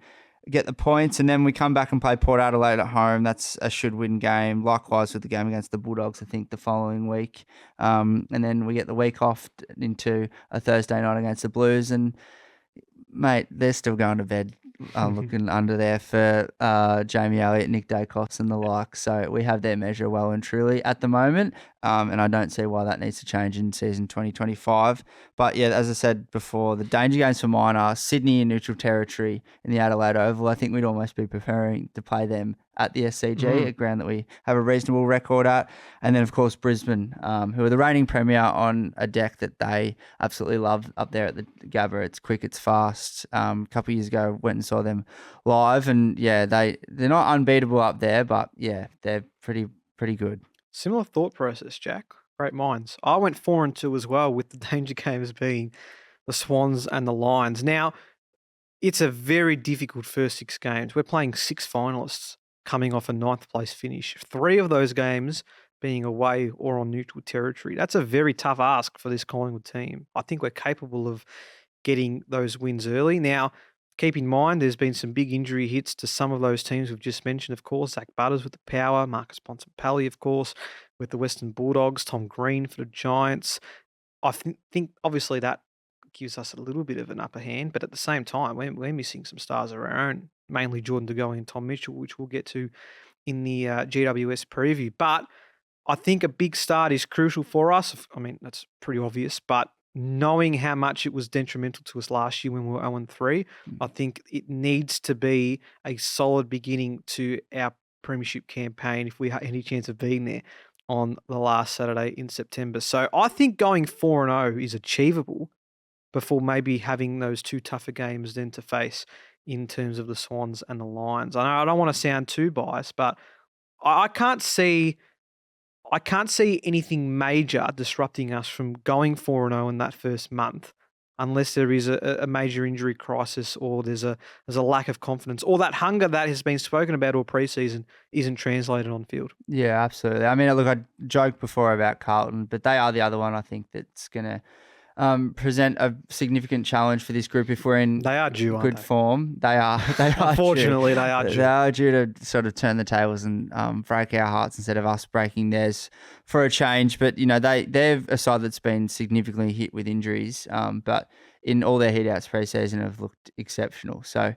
Speaker 2: get the points, and then we come back and play Port Adelaide at home. That's a should-win game. Likewise with the game against the Bulldogs, I think, the following week. And then we get the week off into a Thursday night against the Blues. And, mate, they're still going to bed looking under there for Jamie Elliott, Nick Dacos and the like. So we have their measure well and truly at the moment. And I don't see why that needs to change in season 2025. But yeah, as I said before, the danger games for mine are Sydney in neutral territory in the Adelaide Oval. I think we'd almost be preferring to play them at the SCG, a ground that we have a reasonable record at. And then, of course, Brisbane, who are the reigning premier on a deck that they absolutely love up there at the Gabba. It's quick, it's fast. A couple of years ago, went and saw them live. And, yeah, they're not unbeatable up there, but, yeah, they're pretty good.
Speaker 1: Similar thought process, Jack. Great minds. I went 4-2 as well, with the danger games being the Swans and the Lions. Now, it's a very difficult first 6 games. We're playing 6 finalists coming off a 9th place finish. 3 of those games being away or on neutral territory. That's a very tough ask for this Collingwood team. I think we're capable of getting those wins early. Now, keep in mind, there's been some big injury hits to some of those teams we've just mentioned, of course. Zach Butters with the Power, Marcus Bontempelli, of course, with the Western Bulldogs, Tom Green for the Giants. I think obviously that gives us a little bit of an upper hand, but at the same time, we're missing some stars of our own, mainly Jordan Dugan and Tom Mitchell, which we'll get to in the GWS preview. But I think a big start is crucial for us. I mean, that's pretty obvious, but knowing how much it was detrimental to us last year when we were 0-3, I think it needs to be a solid beginning to our premiership campaign if we have any chance of being there on the last Saturday in September. So I think going 4-0 is achievable before maybe having those two tougher games then to face in terms of the Swans and the Lions. I know I don't want to sound too biased, but I can't see anything major disrupting us from going 4-0 in that first month unless there is a major injury crisis or there's a lack of confidence or that hunger that has been spoken about all preseason isn't translated on field.
Speaker 2: Yeah, absolutely. I mean, look, I joked before about Carlton, but they are the other one I think that's going to present a significant challenge for this group if we're in
Speaker 1: They are due,
Speaker 2: good
Speaker 1: aren't they?
Speaker 2: form. They are.
Speaker 1: Unfortunately, they are due.
Speaker 2: They are due to sort of turn the tables and break our hearts instead of us breaking theirs for a change. But they're a side that's been significantly hit with injuries. But in all their hit-outs pre-season have looked exceptional. So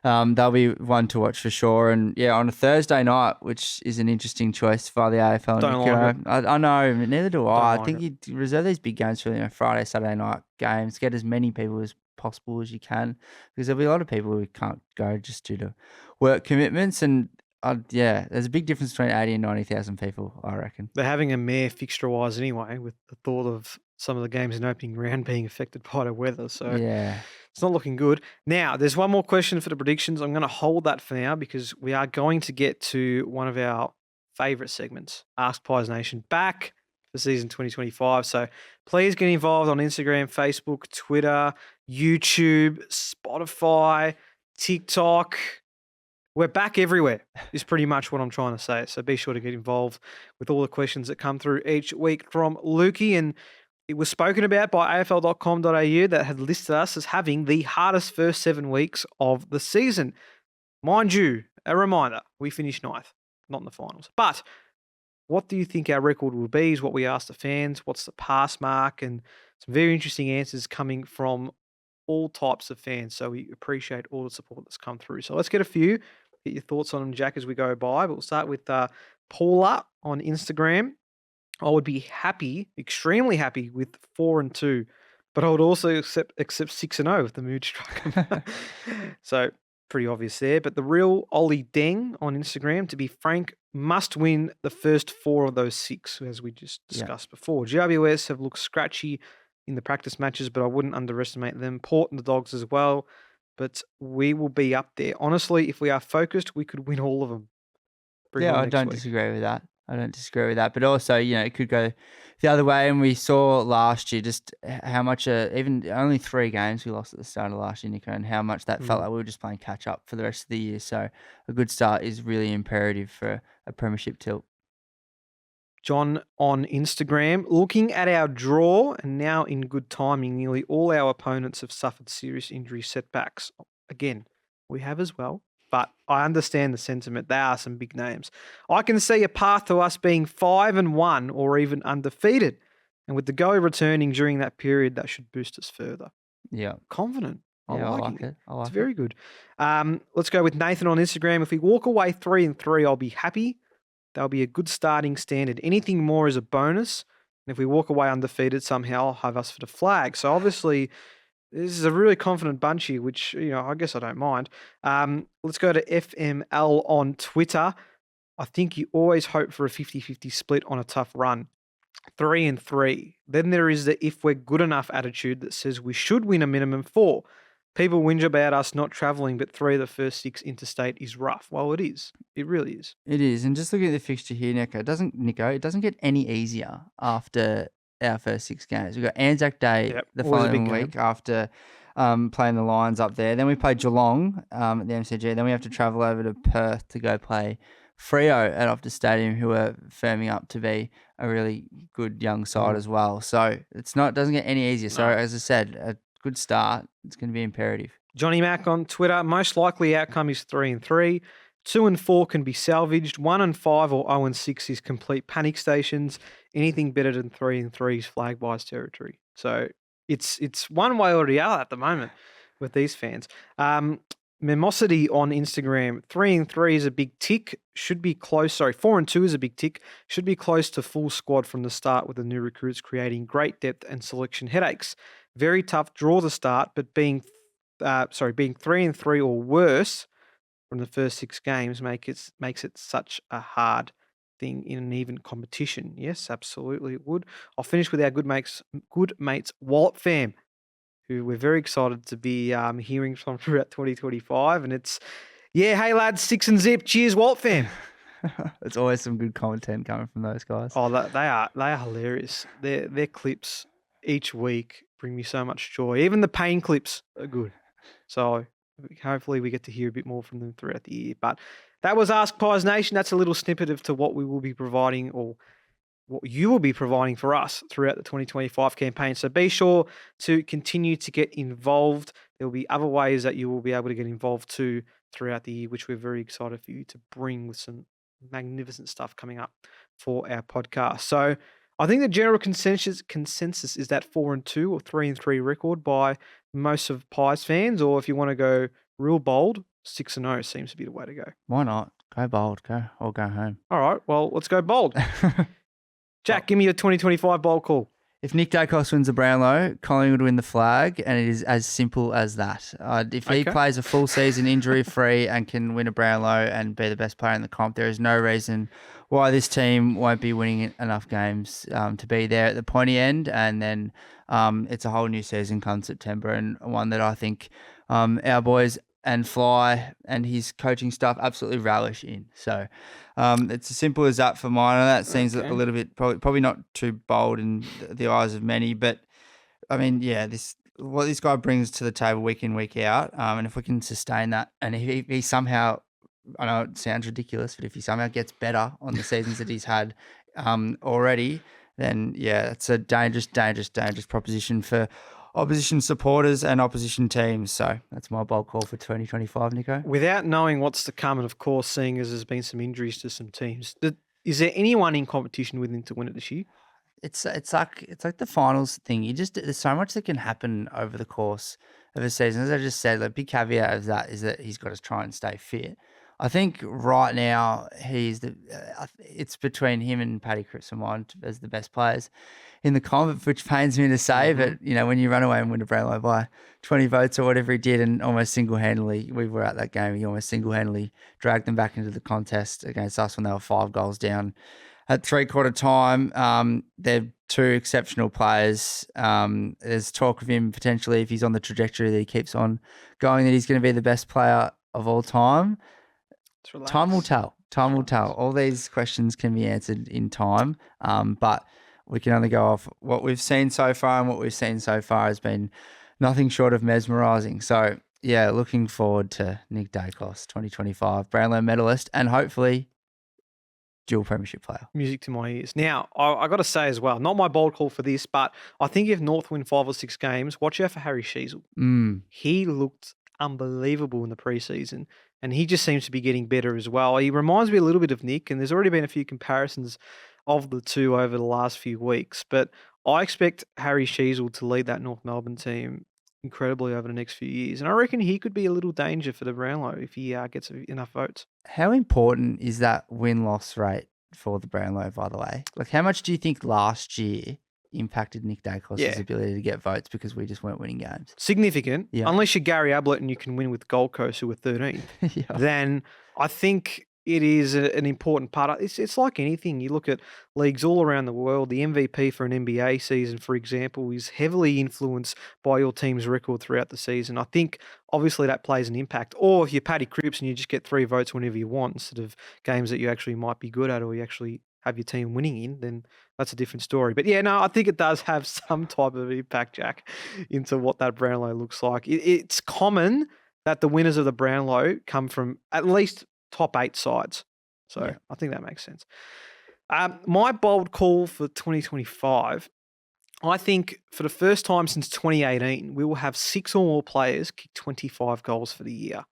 Speaker 2: they'll be one to watch for sure. And yeah, on a Thursday night, which is an interesting choice for the AFL.
Speaker 1: Don't like it.
Speaker 2: I know, neither do I.
Speaker 1: Don't
Speaker 2: I think
Speaker 1: like
Speaker 2: you reserve these big games for Friday, Saturday night games. Get as many people as possible as you can, because there'll be a lot of people who can't go just due to work commitments. And there's a big difference between 80 and 90,000 people, I reckon.
Speaker 1: They're having a mare fixture-wise anyway, with the thought of some of the games in opening round being affected by the weather. So
Speaker 2: Yeah.
Speaker 1: it's not looking good. Now, there's one more question for the predictions. I'm going to hold that for now because we are going to get to one of our favourite segments, Ask Pies Nation, back for season 2025. So please get involved on Instagram, Facebook, Twitter, YouTube, Spotify, TikTok. We're back everywhere is pretty much what I'm trying to say. So be sure to get involved with all the questions that come through each week from Lukey. And it was spoken about by afl.com.au that had listed us as having the hardest first 7 weeks of the season. Mind you, a reminder, we finished 9th, not in the finals. But what do you think our record will be is what we asked the fans. What's the pass mark? And some very interesting answers coming from all types of fans. So we appreciate all the support that's come through. So let's get a few. Get your thoughts on them, Jack, as we go by. But we'll start with Paula on Instagram. I would be happy, extremely happy with 4-2, but I would also accept 6-0 if the mood struck. So pretty obvious there. But the real Ollie Deng on Instagram, to be frank, must win the first 4 of those 6, as we just discussed before. GWS have looked scratchy in the practice matches, but I wouldn't underestimate them. Port and the Dogs as well. But we will be up there. Honestly, if we are focused, we could win all of them.
Speaker 2: I don't disagree with that. But also, it could go the other way. And we saw last year just how much, even only 3 games we lost at the start of last year, Nico, and how much that felt like we were just playing catch up for the rest of the year. So a good start is really imperative for a premiership tilt.
Speaker 1: John on Instagram, looking at our draw and now in good timing, nearly all our opponents have suffered serious injury setbacks. Again, we have as well, but I understand the sentiment. There are some big names. I can see a path to us being 5-1 or even undefeated. And with the go returning during that period, that should boost us further.
Speaker 2: Yeah.
Speaker 1: Confident. I like it.
Speaker 2: It's
Speaker 1: very good. Let's go with Nathan on Instagram. If we walk away 3-3, I'll be happy. That'll be a good starting standard. Anything more is a bonus. And if we walk away undefeated, somehow I'll have us for the flag. So obviously, this is a really confident bunch here, which, I guess I don't mind. Let's go to FML on Twitter. I think you always hope for a 50-50 split on a tough run. 3-3. Then there is the if we're good enough attitude that says we should win a minimum 4. People whinge about us not travelling, but 3 of the first 6 interstate is rough. Well, it is. It really is.
Speaker 2: It is. And just looking at the fixture here, Nico, it doesn't get any easier after our first 6 games. We've got Anzac Day the following week after playing the Lions up there. Then we play Geelong at the MCG. Then we have to travel over to Perth to go play Freo at Optus Stadium, who are firming up to be a really good young side as well. So it doesn't get any easier. So as I said, a good start. It's going to be imperative.
Speaker 1: Johnny Mack on Twitter. Most likely outcome is 3-3. 2-4 can be salvaged. 1-5 or 0-6 is complete panic stations. Anything better than 3-3 is flag buys territory. So it's one way or the other at the moment with these fans. Memosity on Instagram, 3-3 is a big tick. Should be close. 4-2 is a big tick. Should be close to full squad from the start with the new recruits creating great depth and selection headaches. Very tough draw to start, but being 3-3 or worse from the first 6 games makes it such a hard thing in an even competition. Yes, absolutely it would. I'll finish with our good mates Wallet fam, who we're very excited to be hearing from throughout 2025. And it's, hey lads, 6 and zip. Cheers, Walt fam.
Speaker 2: It's always some good content coming from those guys.
Speaker 1: Oh, they are hilarious. Their clips each week bring me so much joy. Even the pain clips are good. So hopefully we get to hear a bit more from them throughout the year. But that was Ask Pies Nation. That's a little snippet of to what we will be providing, or what you will be providing for us throughout the 2025 campaign. So be sure to continue to get involved. There will be other ways that you will be able to get involved too throughout the year, which we're very excited for you to bring with some magnificent stuff coming up for our podcast. So I think the general consensus is that 4-2 or 3-3 record by most of Pies fans, or if you want to go real bold, 6-0 seems to be the way to go.
Speaker 2: Why not? Go bold, go home.
Speaker 1: All right, well, let's go bold. Jack, give me your 2025 bold call.
Speaker 2: If Nick Dacos wins the Brownlow, Collingwood would win the flag, and it is as simple as that. If he plays a full season injury-free and can win a Brownlow and be the best player in the comp, there is no reason why this team won't be winning enough games to be there at the pointy end. And then it's a whole new season come September, and one that I think our boys and Fly and his coaching staff absolutely relish in. So it's as simple as that for mine. And that seems a little bit, probably not too bold in the eyes of many, but I mean, what this guy brings to the table week in, week out, and if we can sustain that, and if he somehow, I know it sounds ridiculous, but if he somehow gets better on the seasons that he's had already, then it's a dangerous proposition for opposition supporters and opposition teams. So that's my bold call for 2025, Nico.
Speaker 1: Without knowing what's to come, and of course, seeing as there's been some injuries to some teams, is there anyone in competition with him to win it this year?
Speaker 2: It's like the finals thing. There's so much that can happen over the course of a season. As I just said, the big caveat of that is that he's got to try and stay fit. I think right now it's between him and Paddy Cripps as the best players in the comp, which pains me to say, but when you run away and win a Brownlow by 20 votes or whatever he did, and almost single-handedly, we were at that game, he almost single-handedly dragged them back into the contest against us when they were 5 goals down at three-quarter time. They're 2 exceptional players. There's talk of him potentially, if he's on the trajectory that he keeps on going, that he's going to be the best player of all time. Time will tell. Time will tell. All these questions can be answered in time, but we can only go off what we've seen so far, and what we've seen so far has been nothing short of mesmerising. So, looking forward to Nick Dacos, 2025 Brownlow medalist, and hopefully dual premiership player.
Speaker 1: Music to my ears. Now, I got to say as well, not my bold call for this, but I think if North win 5 or 6 games, watch out for Harry Sheezel. He looked unbelievable in the preseason, and he just seems to be getting better as well. He reminds me a little bit of Nick, and there's already been a few comparisons of the two over the last few weeks, but I expect Harry Sheezel to lead that North Melbourne team incredibly over the next few years, and I reckon he could be a little danger for the Brownlow if he gets enough votes.
Speaker 2: How important is that win-loss rate for the Brownlow, by the way? Like, how much do you think last year impacted Nick Dacos' ability to get votes because we just weren't winning games?
Speaker 1: Significant. Unless you're Gary Ablett and you can win with Gold Coast, who were 13th, then I think it is an important part. It's like anything. You look at leagues all around the world. The MVP for an NBA season, for example, is heavily influenced by your team's record throughout the season. I think obviously that plays an impact. Or if you're Paddy Cripps and you just get 3 votes whenever you want instead of games that you actually might be good at or you actually have your team winning in, then that's a different story. But I think it does have some type of impact, Jack, into what that Brownlow looks like. It's common that the winners of the Brownlow come from at least top 8 sides. So I think that makes sense. My bold call for 2025, I think for the first time since 2018, we will have 6 or more players kick 25 goals for the year.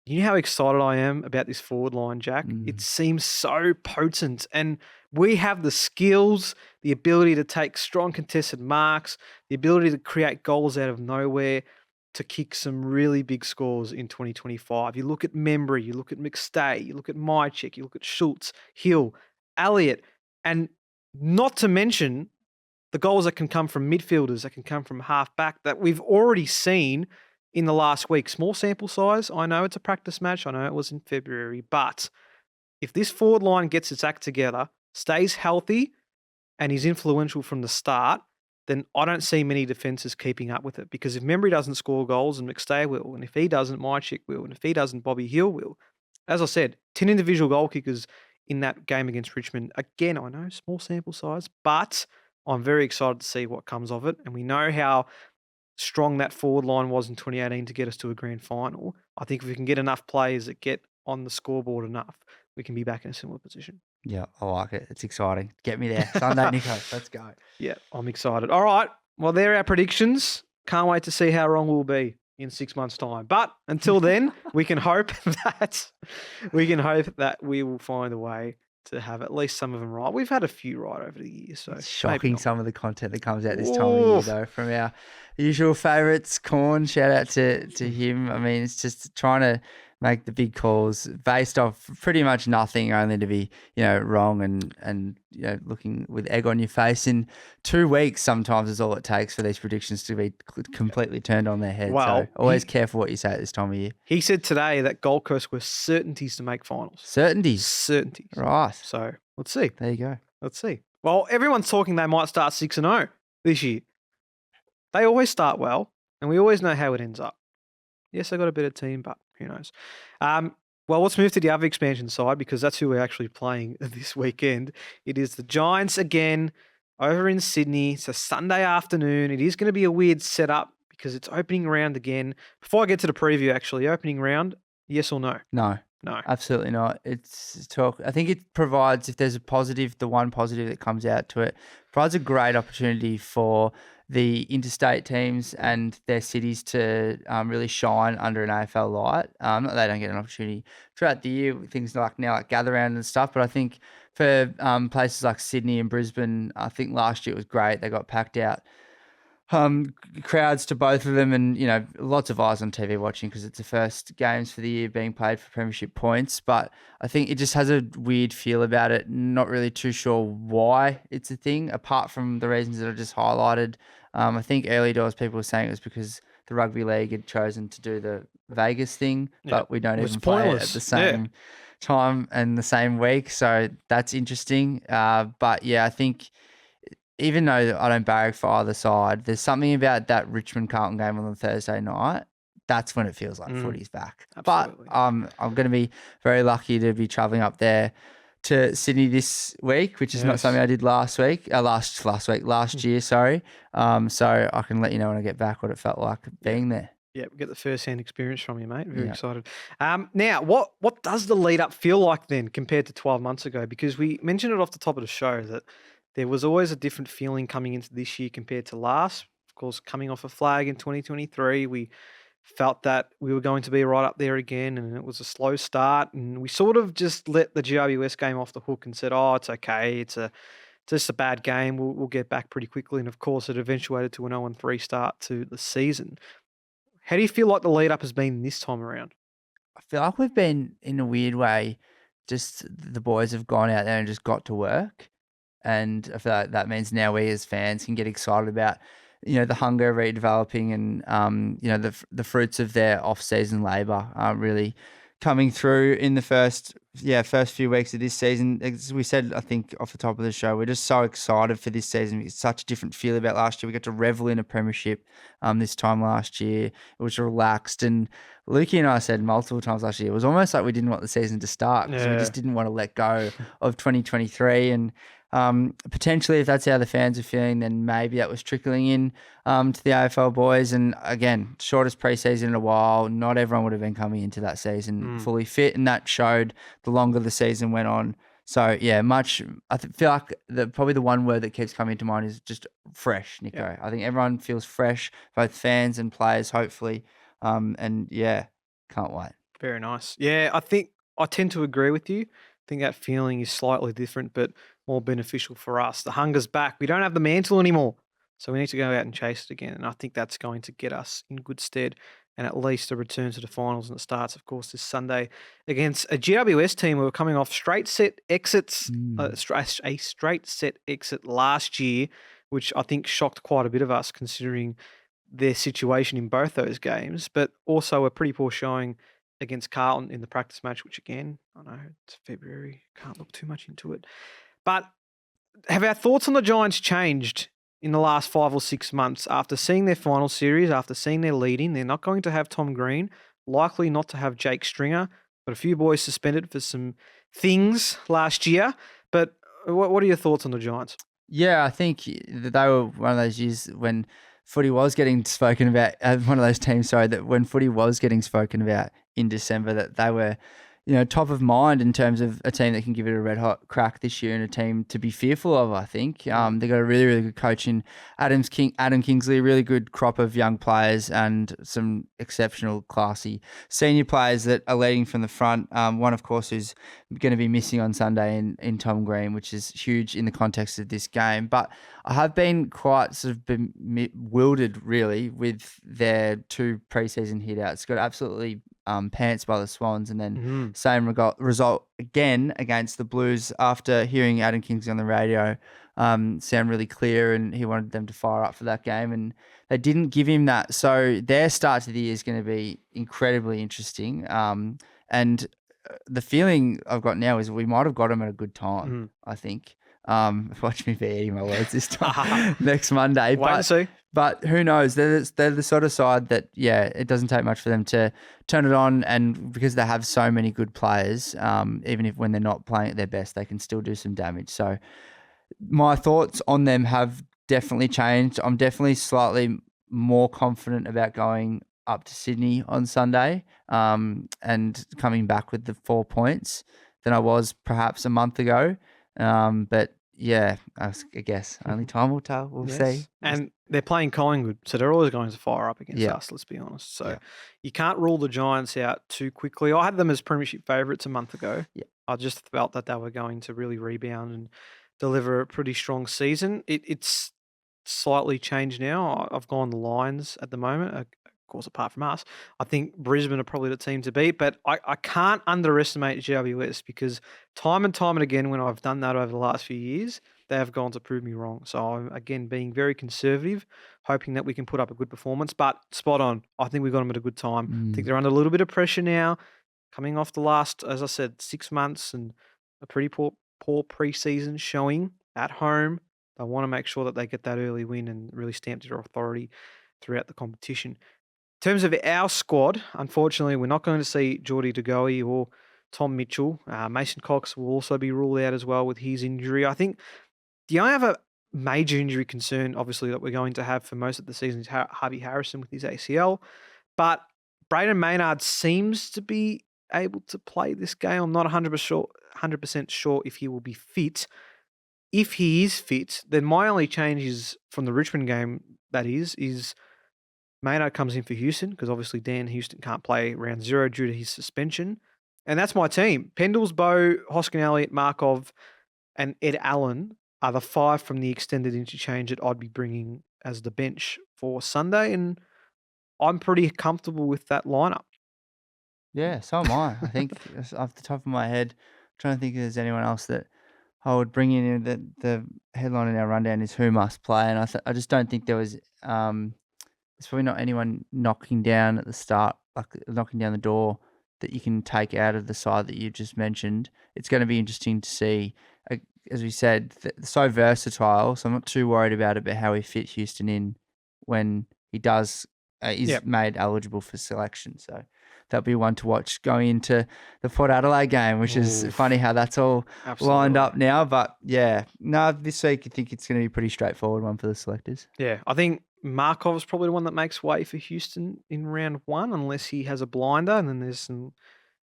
Speaker 1: You know how excited I am about this forward line, Jack? It seems so potent, and we have the skills, the ability to take strong contested marks, the ability to create goals out of nowhere. to kick some really big scores in 2025. You look at Membry, you look at McStay, you look at Mychick, you look at Schultz, Hill, Elliott, and not to mention the goals that can come from midfielders, that can come from half-back, that we've already seen in the last week. Small sample size. I know it's a practice match. I know it was in February. But if this forward line gets its act together, stays healthy, and is influential from the start, then I don't see many defences keeping up with it. Because if Membry doesn't score goals, and McStay will, and if he doesn't, Mychick will, and if he doesn't, Bobby Hill will. As I said, 10 individual goal kickers in that game against Richmond. Again, I know, small sample size, but I'm very excited to see what comes of it. And we know how strong that forward line was in 2018 to get us to a grand final. I think if we can get enough players that get on the scoreboard enough, we can be back in a similar position.
Speaker 2: Yeah, I like it. It's exciting. Get me there. Sunday, Nico. Let's go.
Speaker 1: Yeah, I'm excited. All right. Well, there are our predictions. Can't wait to see how wrong we'll be in 6 months' time. But until then, we can hope that we will find a way to have at least some of them right. We've had a few right over the years. So
Speaker 2: it's shocking some of the content that comes out this time of year, though, from our usual favourites. Corn, shout out to him. I mean, it's just trying to make the big calls based off pretty much nothing, only to be, wrong and looking with egg on your face in 2 weeks sometimes is all it takes for these predictions to be completely turned on their head.
Speaker 1: Well,
Speaker 2: so always careful what you say at this time of year.
Speaker 1: He said today that Gold Coast were certainties to make finals.
Speaker 2: Certainties. Right.
Speaker 1: So let's see.
Speaker 2: There you go.
Speaker 1: Let's see. Well, everyone's talking they might start 6-0 this year. They always start well, and we always know how it ends up. Yes, they got a better team, but who knows? Well, let's move to the other expansion side because that's who we're actually playing this weekend. It is the Giants again over in Sydney. It's a Sunday afternoon. It is going to be a weird setup because it's opening round again. Before I get to the preview, actually, opening round, yes or no?
Speaker 2: No, absolutely not. It's talk. I think it provides, if there's a positive, the one positive that comes out to it, provides a great opportunity for the interstate teams and their cities to really shine under an AFL light. Not that they don't get an opportunity throughout the year, things like now like Gather Round and stuff, but I think for places like Sydney and Brisbane, I think last year it was great. They got packed out crowds to both of them, and lots of eyes on TV watching because it's the first games for the year being played for premiership points. But I think it just has a weird feel about it. Not really too sure why it's a thing, apart from the reasons that I just highlighted. I think early doors people were saying it was because the rugby league had chosen to do the Vegas thing, but we don't even play it at the same time and the same week. So that's interesting. But yeah, I think, even though I don't barrack for either side, there's something about that Richmond-Carlton game on the Thursday night. That's when it feels like footy's back.
Speaker 1: Absolutely.
Speaker 2: But I'm going to be very lucky to be travelling up there to Sydney this week, which is not something I did last year, sorry. So I can let you know when I get back what it felt like being there.
Speaker 1: Yeah, we get the first-hand experience from you, mate. Very excited. Now, what does the lead-up feel like then compared to 12 months ago? Because we mentioned it off the top of the show that there was always a different feeling coming into this year compared to last. Of course, coming off a flag in 2023, we felt that we were going to be right up there again, and it was a slow start. And we sort of just let the GWS game off the hook and said, oh, it's okay. It's just a bad game. We'll get back pretty quickly. And, of course, it eventuated to an 0-3 start to the season. How do you feel like the lead-up has been this time around?
Speaker 2: I feel like we've been, in a weird way, just the boys have gone out there and just got to work. And I feel like that means now we as fans can get excited about, the hunger redeveloping and, the fruits of their off-season labour really coming through in the first few weeks of this season. As we said, I think off the top of the show, we're just so excited for this season. It's such a different feel about last year. We got to revel in a premiership this time last year. It was relaxed. And Lukey and I said multiple times last year, it was almost like we didn't want the season to start because we just didn't want to let go of 2023. And potentially, if that's how the fans are feeling, then maybe that was trickling in to the AFL boys. And again, shortest preseason in a while. Not everyone would have been coming into that season fully fit, and that showed the longer the season went on. So yeah, I feel like probably the one word that keeps coming to mind is just fresh, Nico. Yeah. I think everyone feels fresh, both fans and players, hopefully. And yeah, can't wait.
Speaker 1: Very nice. Yeah, I think I tend to agree with you. I think that feeling is slightly different, but more beneficial for us. The hunger's back. We don't have the mantle anymore. So we need to go out and chase it again. And I think that's going to get us in good stead and at least a return to the finals. And it starts, of course, this Sunday against a GWS team who were coming off straight set exits, a straight set exit last year, which I think shocked quite a bit of us considering their situation in both those games, but also a pretty poor showing against Carlton in the practice match, which again, I know it's February, can't look too much into it. But have our thoughts on the Giants changed in the last 5 or 6 months after seeing their final series, after seeing their leading? They're not going to have Tom Green, likely not to have Jake Stringer, but a few boys suspended for some things last year. But what are your thoughts on the Giants?
Speaker 2: Yeah, I think that they were one of those years when footy was getting spoken about, one of those teams, that when footy was getting spoken about in December, that they were, top of mind in terms of a team that can give it a red hot crack this year and a team to be fearful of, I think. They got a really, really good coach in Adam Kingsley, a really good crop of young players and some exceptional, classy senior players that are leading from the front. One, of course, who's going to be missing on Sunday in Tom Green, which is huge in the context of this game. But I have been quite sort of bewildered, really, with their 2 preseason hit-outs. Got absolutely pants by the Swans, and then same result again against the Blues after hearing Adam Kingsley on the radio sound really clear, and he wanted them to fire up for that game, and they didn't give him that. So their start to the year is going to be incredibly interesting. And the feeling I've got now is we might have got them at a good time, I think. Watch me be eating my words this time next Monday.
Speaker 1: Wait and see.
Speaker 2: But who knows? They're the sort of side that, it doesn't take much for them to turn it on. And because they have so many good players, even if when they're not playing at their best, they can still do some damage. So my thoughts on them have definitely changed. I'm definitely slightly more confident about going up to Sydney on Sunday and coming back with the 4 points than I was perhaps a month ago. But yeah, I guess only time will tell. We'll see.
Speaker 1: And they're playing Collingwood, so they're always going to fire up against us, let's be honest. So you can't rule the Giants out too quickly. I had them as premiership favourites a month ago. Yeah. I just felt that they were going to really rebound and deliver a pretty strong season. It's slightly changed now. I've gone the Lions at the moment, of course, apart from us. I think Brisbane are probably the team to beat, but I can't underestimate GWS because time and time and again when I've done that over the last few years, they have gone to prove me wrong. So I'm, again, being very conservative, hoping that we can put up a good performance, but spot on. I think we got them at a good time. I think they're under a little bit of pressure now, coming off the last, as I said, 6 months and a pretty poor preseason showing at home. They want to make sure that they get that early win and really stamp their authority throughout the competition. In terms of our squad, unfortunately, we're not going to see Geordie DeGoey or Tom Mitchell. Mason Cox will also be ruled out as well with his injury. I think the only other major injury concern, obviously, that we're going to have for most of the season is Harvey Harrison with his ACL. But Braden Maynard seems to be able to play this game. I'm not 100% sure if he will be fit. If he is fit, then my only change is from the Richmond game, that is Maynard comes in for Houston because obviously Dan Houston can't play round 0 due to his suspension. And that's my team. Pendles, Bowe, Hoskin Elliott, Markov, and Ed Allen are the 5 from the extended interchange that I'd be bringing as the bench for Sunday. And I'm pretty comfortable with that lineup.
Speaker 2: Yeah, so am I. I think off the top of my head, I'm trying to think if there's anyone else that I would bring in. The headline in our rundown is who must play. And I just don't think there was... there's probably not anyone knocking down at the start, like knocking down the door that you can take out of the side that you just mentioned. It's going to be interesting to see. As we said, so versatile. So I'm not too worried about it, but how he fit Houston in when he does is made eligible for selection. So that'll be one to watch going into the Port Adelaide game, which is funny how that's all lined up now. But yeah, no, this week I think it's going to be a pretty straightforward one for the selectors.
Speaker 1: Yeah, I think Markov is probably the one that makes way for Houston in round 1, unless he has a blinder, and then there's some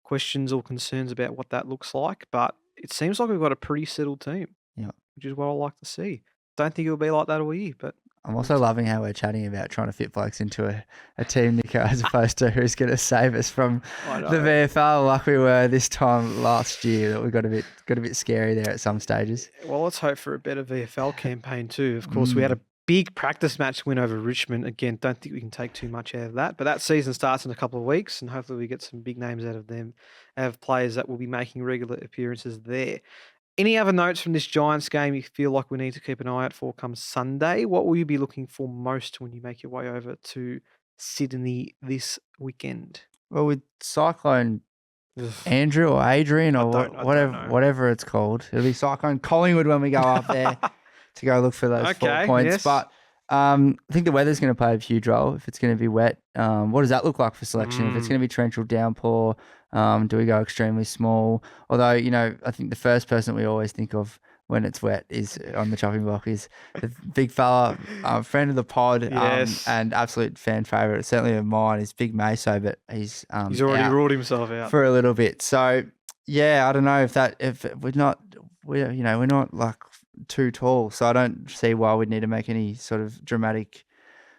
Speaker 1: questions or concerns about what that looks like. But it seems like we've got a pretty settled team, which is what I like to see. Don't think it'll be like that all year, but
Speaker 2: I'm also loving how we're chatting about trying to fit blokes into a team, Nico, as opposed to who's going to save us from the VFL like we were this time last year. That we got a bit scary there at some stages.
Speaker 1: Well, let's hope for a better VFL campaign too. Of course, we had a big practice match win over Richmond. Again, don't think we can take too much out of that. But that season starts in a couple of weeks, and hopefully we get some big names out of them, of players that will be making regular appearances there. Any other notes from this Giants game you feel like we need to keep an eye out for come Sunday? What will you be looking for most when you make your way over to Sydney this weekend?
Speaker 2: Well, with Cyclone
Speaker 1: Ugh.
Speaker 2: Andrew or Adrian or
Speaker 1: I don't
Speaker 2: whatever
Speaker 1: know.
Speaker 2: whatever it's called, it'll be Cyclone Collingwood when we go up there to go look for those 4 points.
Speaker 1: Yes.
Speaker 2: But I think the weather's going to play a huge role if it's going to be wet. What does that look like for selection? If it's going to be torrential downpour, do we go extremely small? Although, I think the first person we always think of when it's wet is on the chopping block is the big fella, friend of the pod,
Speaker 1: Yes.
Speaker 2: and absolute fan favourite, certainly of mine, is Big Meso, but he's
Speaker 1: already
Speaker 2: out
Speaker 1: ruled himself out
Speaker 2: for a little bit. So yeah, I don't know if we're not like too tall, so I don't see why we'd need to make any sort of dramatic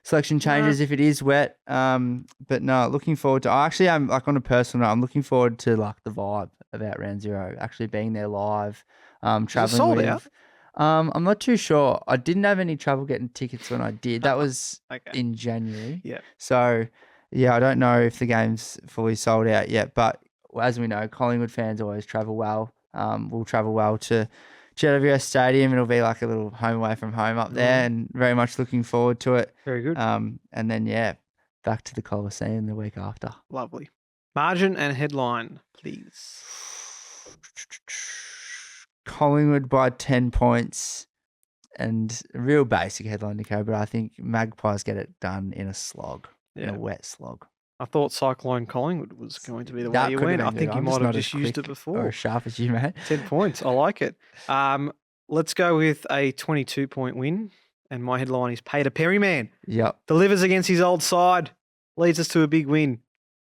Speaker 2: selection changes if it is wet. But no, looking forward to. I actually am, like, on a personal note, I'm looking forward to like the vibe about Round Zero, actually being there live. Traveling
Speaker 1: sold
Speaker 2: with.
Speaker 1: out?
Speaker 2: I'm not too sure. I didn't have any trouble getting tickets when I did. That was
Speaker 1: Okay.
Speaker 2: in January.
Speaker 1: Yeah.
Speaker 2: So yeah, I don't know if the game's fully sold out yet, but as we know, Collingwood fans always travel well. We'll travel well to GWS Stadium. It'll be like a little home away from home up there, and very much looking forward to it.
Speaker 1: Very good.
Speaker 2: And then back to the Coliseum the week after.
Speaker 1: Lovely. Margin and headline, please.
Speaker 2: Collingwood by 10 points, and a real basic headline, Nico, but I think Magpies get it done in a slog, in a wet slog.
Speaker 1: I thought Cyclone Collingwood was going to be the
Speaker 2: That
Speaker 1: way you
Speaker 2: could have
Speaker 1: went. I
Speaker 2: been
Speaker 1: think
Speaker 2: good.
Speaker 1: you
Speaker 2: I'm
Speaker 1: might have
Speaker 2: not
Speaker 1: just
Speaker 2: as
Speaker 1: used it
Speaker 2: quick
Speaker 1: before.
Speaker 2: or as sharp as you, mate.
Speaker 1: 10 points. I like it. Let's go with a 22-point win, and my headline is Peter Perryman.
Speaker 2: Yep.
Speaker 1: Delivers against his old side, leads us to a big win.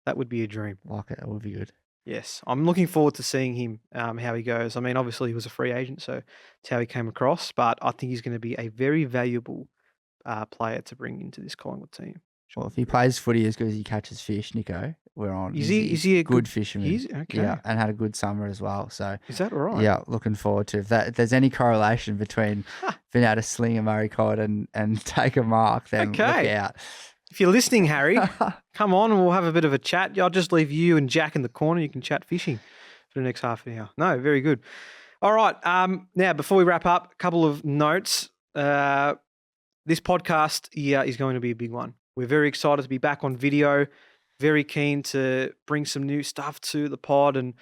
Speaker 1: That would be a dream.
Speaker 2: Like it. That would be good.
Speaker 1: Yes, I'm looking forward to seeing him, how he goes. I mean, obviously he was a free agent, so it's how he came across, but I think he's going to be a very valuable player to bring into this Collingwood team.
Speaker 2: Well, if he plays footy as good as he catches fish, Nico, we're on.
Speaker 1: Is he a
Speaker 2: good fisherman?
Speaker 1: Okay.
Speaker 2: Yeah, and had a good summer as well. So
Speaker 1: is that all right?
Speaker 2: Yeah, looking forward to if there's any correlation between being able to sling a Murray cod and take a mark, then look out.
Speaker 1: If you're listening, Harry, come on and we'll have a bit of a chat. I'll just leave you and Jack in the corner. You can chat fishing for the next half an hour. No, very good. All right. Now, before we wrap up, a couple of notes. This podcast is going to be a big one. We're very excited to be back on video, very keen to bring some new stuff to the pod, and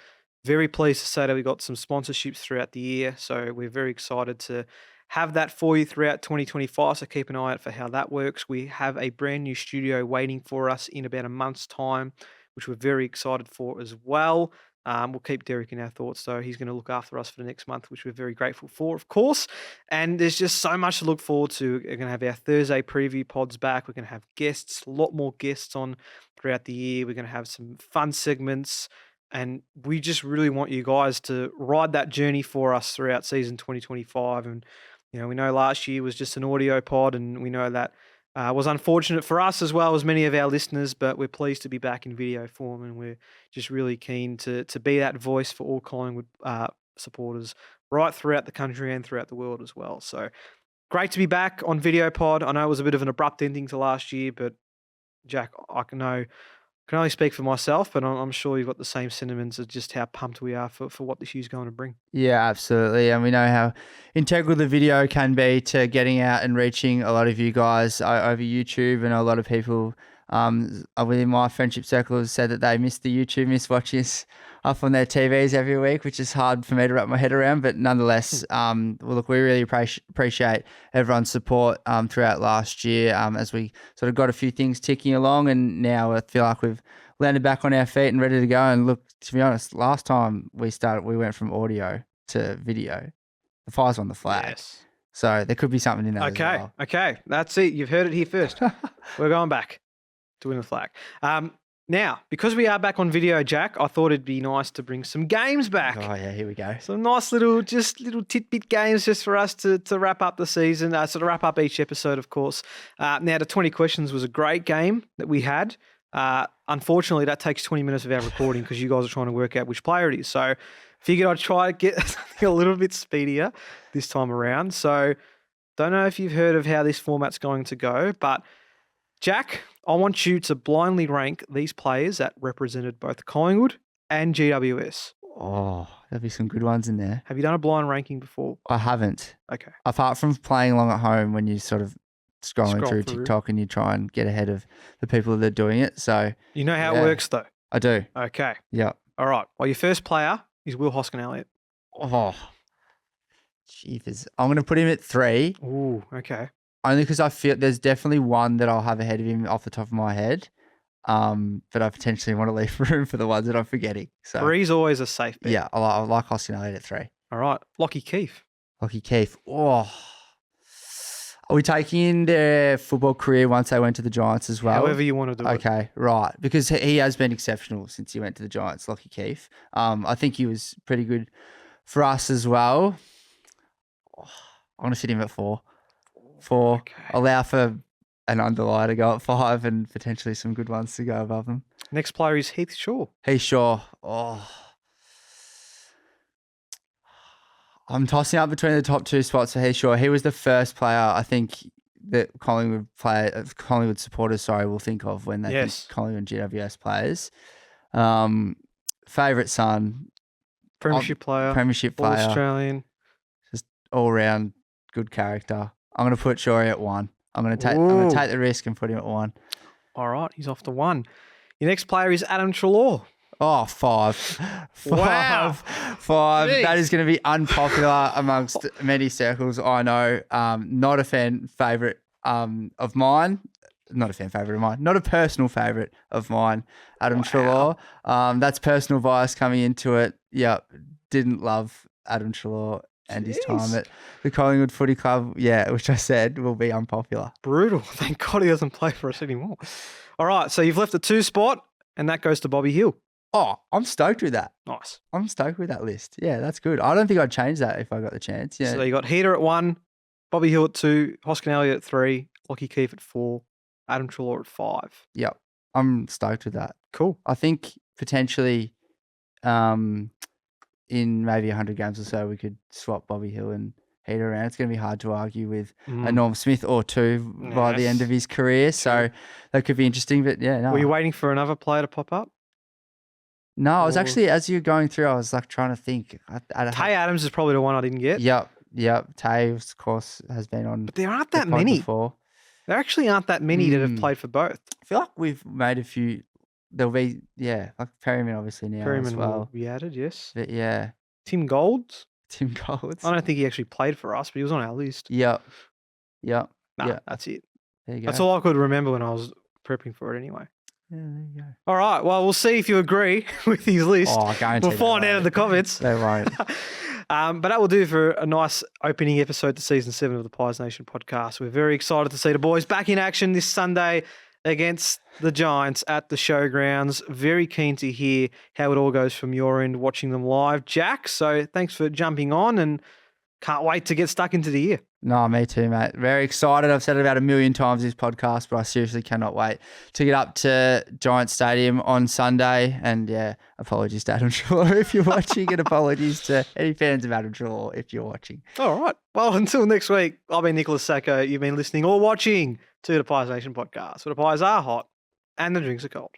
Speaker 1: very pleased to say that we got some sponsorships throughout the year. So we're very excited to have that for you throughout 2025, so keep an eye out for how that works. We have a brand new studio waiting for us in about a month's time, which we're very excited for as well. We'll keep Derek in our thoughts, though. He's going to look after us for the next month, which we're very grateful for, of course. And there's just so much to look forward to. We're going to have our Thursday preview pods back. We're going to have guests, a lot more guests on throughout the year. We're going to have some fun segments. And we just really want you guys to ride that journey for us throughout season 2025. And we know last year was just an audio pod, and we know that was unfortunate for us as well as many of our listeners, but we're pleased to be back in video form, and we're just really keen to be that voice for all Collingwood supporters right throughout the country and throughout the world as well. So great to be back on video pod. I know it was a bit of an abrupt ending to last year, but Jack, I can only speak for myself, but I'm sure you've got the same sentiments of just how pumped we are for what this year's going to bring.
Speaker 2: Yeah, absolutely. And we know how integral the video can be to getting out and reaching a lot of you guys over YouTube, and a lot of people within my friendship circles said that they miss the YouTube, miss watching us up on their TVs every week, which is hard for me to wrap my head around. But nonetheless, look, we really appreciate everyone's support throughout last year as we sort of got a few things ticking along, and now I feel like we've landed back on our feet and ready to go. And look, to be honest, last time we went from audio to video. The fire's on the flag.
Speaker 1: Yes.
Speaker 2: So there could be something in that as well.
Speaker 1: Okay. That's it. You've heard it here first. We're going back to win the flag. Now, because we are back on video, Jack, I thought it'd be nice to bring some games back.
Speaker 2: Oh, yeah, here we go.
Speaker 1: Some nice little tidbit games just for us to wrap up the season, to wrap up each episode, of course. Now, the 20 questions was a great game that we had. Unfortunately, that takes 20 minutes of our recording because you guys are trying to work out which player it is. So figured I'd try to get something a little bit speedier this time around. So Don't know if you've heard of how this format's going to go, but Jack, I want you to blindly rank these players that represented both Collingwood and GWS.
Speaker 2: Oh, there'll be some good ones in there.
Speaker 1: Have you done a blind ranking before?
Speaker 2: I haven't.
Speaker 1: Okay.
Speaker 2: Apart from playing along at home when you sort of scrolling
Speaker 1: Scroll
Speaker 2: through
Speaker 1: through.
Speaker 2: TikTok and you try and get ahead of the people that are doing it. So
Speaker 1: You know how
Speaker 2: Yeah.
Speaker 1: it works, though.
Speaker 2: I do.
Speaker 1: Okay.
Speaker 2: Yeah.
Speaker 1: All right. Well, your first player is Will Hoskin-Elliott.
Speaker 2: Oh, jeepers. I'm going to put him at 3,
Speaker 1: Ooh, okay.
Speaker 2: only because I feel there's definitely one that I'll have ahead of him off the top of my head. But I potentially want to leave room for the ones that I'm forgetting. So
Speaker 1: 3's always a safe bet.
Speaker 2: yeah, I like Hoskin-Elliott at 3.
Speaker 1: All right. Lockie Keefe.
Speaker 2: Lockie Keefe. Oh. Are we taking in their football career once they went to the Giants as well?
Speaker 1: However you want to do it.
Speaker 2: Okay, right. Because he has been exceptional since he went to the Giants, Lockie Keefe. I think he was pretty good for us as well. I'm going to sit him at 4. 4.
Speaker 1: Okay.
Speaker 2: Allow for an underlie to go at 5 and potentially some good ones to go above them.
Speaker 1: Next player is Heath Shaw.
Speaker 2: Heath Shaw. Oh. I'm tossing up between the top 2 spots for Heath Shaw. He was the first player I think that Collingwood supporters, will think of when they think Collingwood and GWS players. Favourite son,
Speaker 1: Premiership player. All Australian.
Speaker 2: just all round good character. I'm going to put Shaw at 1. I'm going to take the risk and put him at 1.
Speaker 1: All right, he's off to 1. Your next player is Adam Treloar.
Speaker 2: Oh, 5.
Speaker 1: Wow.
Speaker 2: 5.
Speaker 1: Jeez.
Speaker 2: That is going to be unpopular amongst many circles. I know. Not a fan favourite of mine. Not a fan favourite of mine. Not a personal favourite of mine, Adam Treloar. That's personal bias coming into it. Yeah, didn't love Adam Treloar and his time at the Collingwood Footy Club. Yeah, which I said will be unpopular.
Speaker 1: Brutal. Thank God he doesn't play for us anymore. All right, so you've left a 2 spot, and that goes to Bobby Hill.
Speaker 2: Oh, I'm stoked with that.
Speaker 1: Nice.
Speaker 2: I'm stoked with that list. Yeah, that's good. I don't think I'd change that if I got the chance. Yeah.
Speaker 1: So you got Heater at 1, Bobby Hill at 2, Hoskin-Elliott at 3, Lockie Keefe at 4, Adam Treloar at 5.
Speaker 2: Yep. I'm stoked with that.
Speaker 1: Cool.
Speaker 2: I think potentially in maybe 100 games or so, we could swap Bobby Hill and Heater around. It's going to be hard to argue with a Norm Smith or 2 by the end of his career. So that could be interesting. But yeah, no.
Speaker 1: Were you waiting for another player to pop up?
Speaker 2: No, I was actually, as you were going through, I was like trying to think.
Speaker 1: Tay Adams is probably the one I didn't get.
Speaker 2: Yep. Tay, of course, has been on.
Speaker 1: But there aren't that many.
Speaker 2: Before.
Speaker 1: There actually aren't that many that have played for both.
Speaker 2: I feel like we've made a few. There'll be, like Perryman obviously now as well.
Speaker 1: Will be added, yes.
Speaker 2: But yeah.
Speaker 1: Tim Golds.
Speaker 2: Tim Golds.
Speaker 1: I don't think he actually played for us, but he was on our list.
Speaker 2: Yep.
Speaker 1: That's it.
Speaker 2: There you go.
Speaker 1: That's all I could remember when I was prepping for it anyway.
Speaker 2: Yeah, there you go.
Speaker 1: All right. Well, we'll see if you agree with his list.
Speaker 2: Oh, guaranteed.
Speaker 1: We'll find out in the comments.
Speaker 2: They won't.
Speaker 1: But that will do for a nice opening episode to season 7 of the Pies Nation podcast. We're very excited to see the boys back in action this Sunday against the Giants at the showgrounds. Very keen to hear how it all goes from your end watching them live, Jack. So thanks for jumping on and can't wait to get stuck into the year.
Speaker 2: No, me too, mate. Very excited. I've said it about 1,000,000 times this podcast, but I seriously cannot wait to get up to Giant Stadium on Sunday. And yeah, apologies to Adam Treloar if you're watching, and apologies to any fans of Adam Treloar if you're watching.
Speaker 1: All right. Well, until next week, I've been Nicholas Sacco. You've been listening or watching to the Pies Nation podcast, where the pies are hot and the drinks are cold.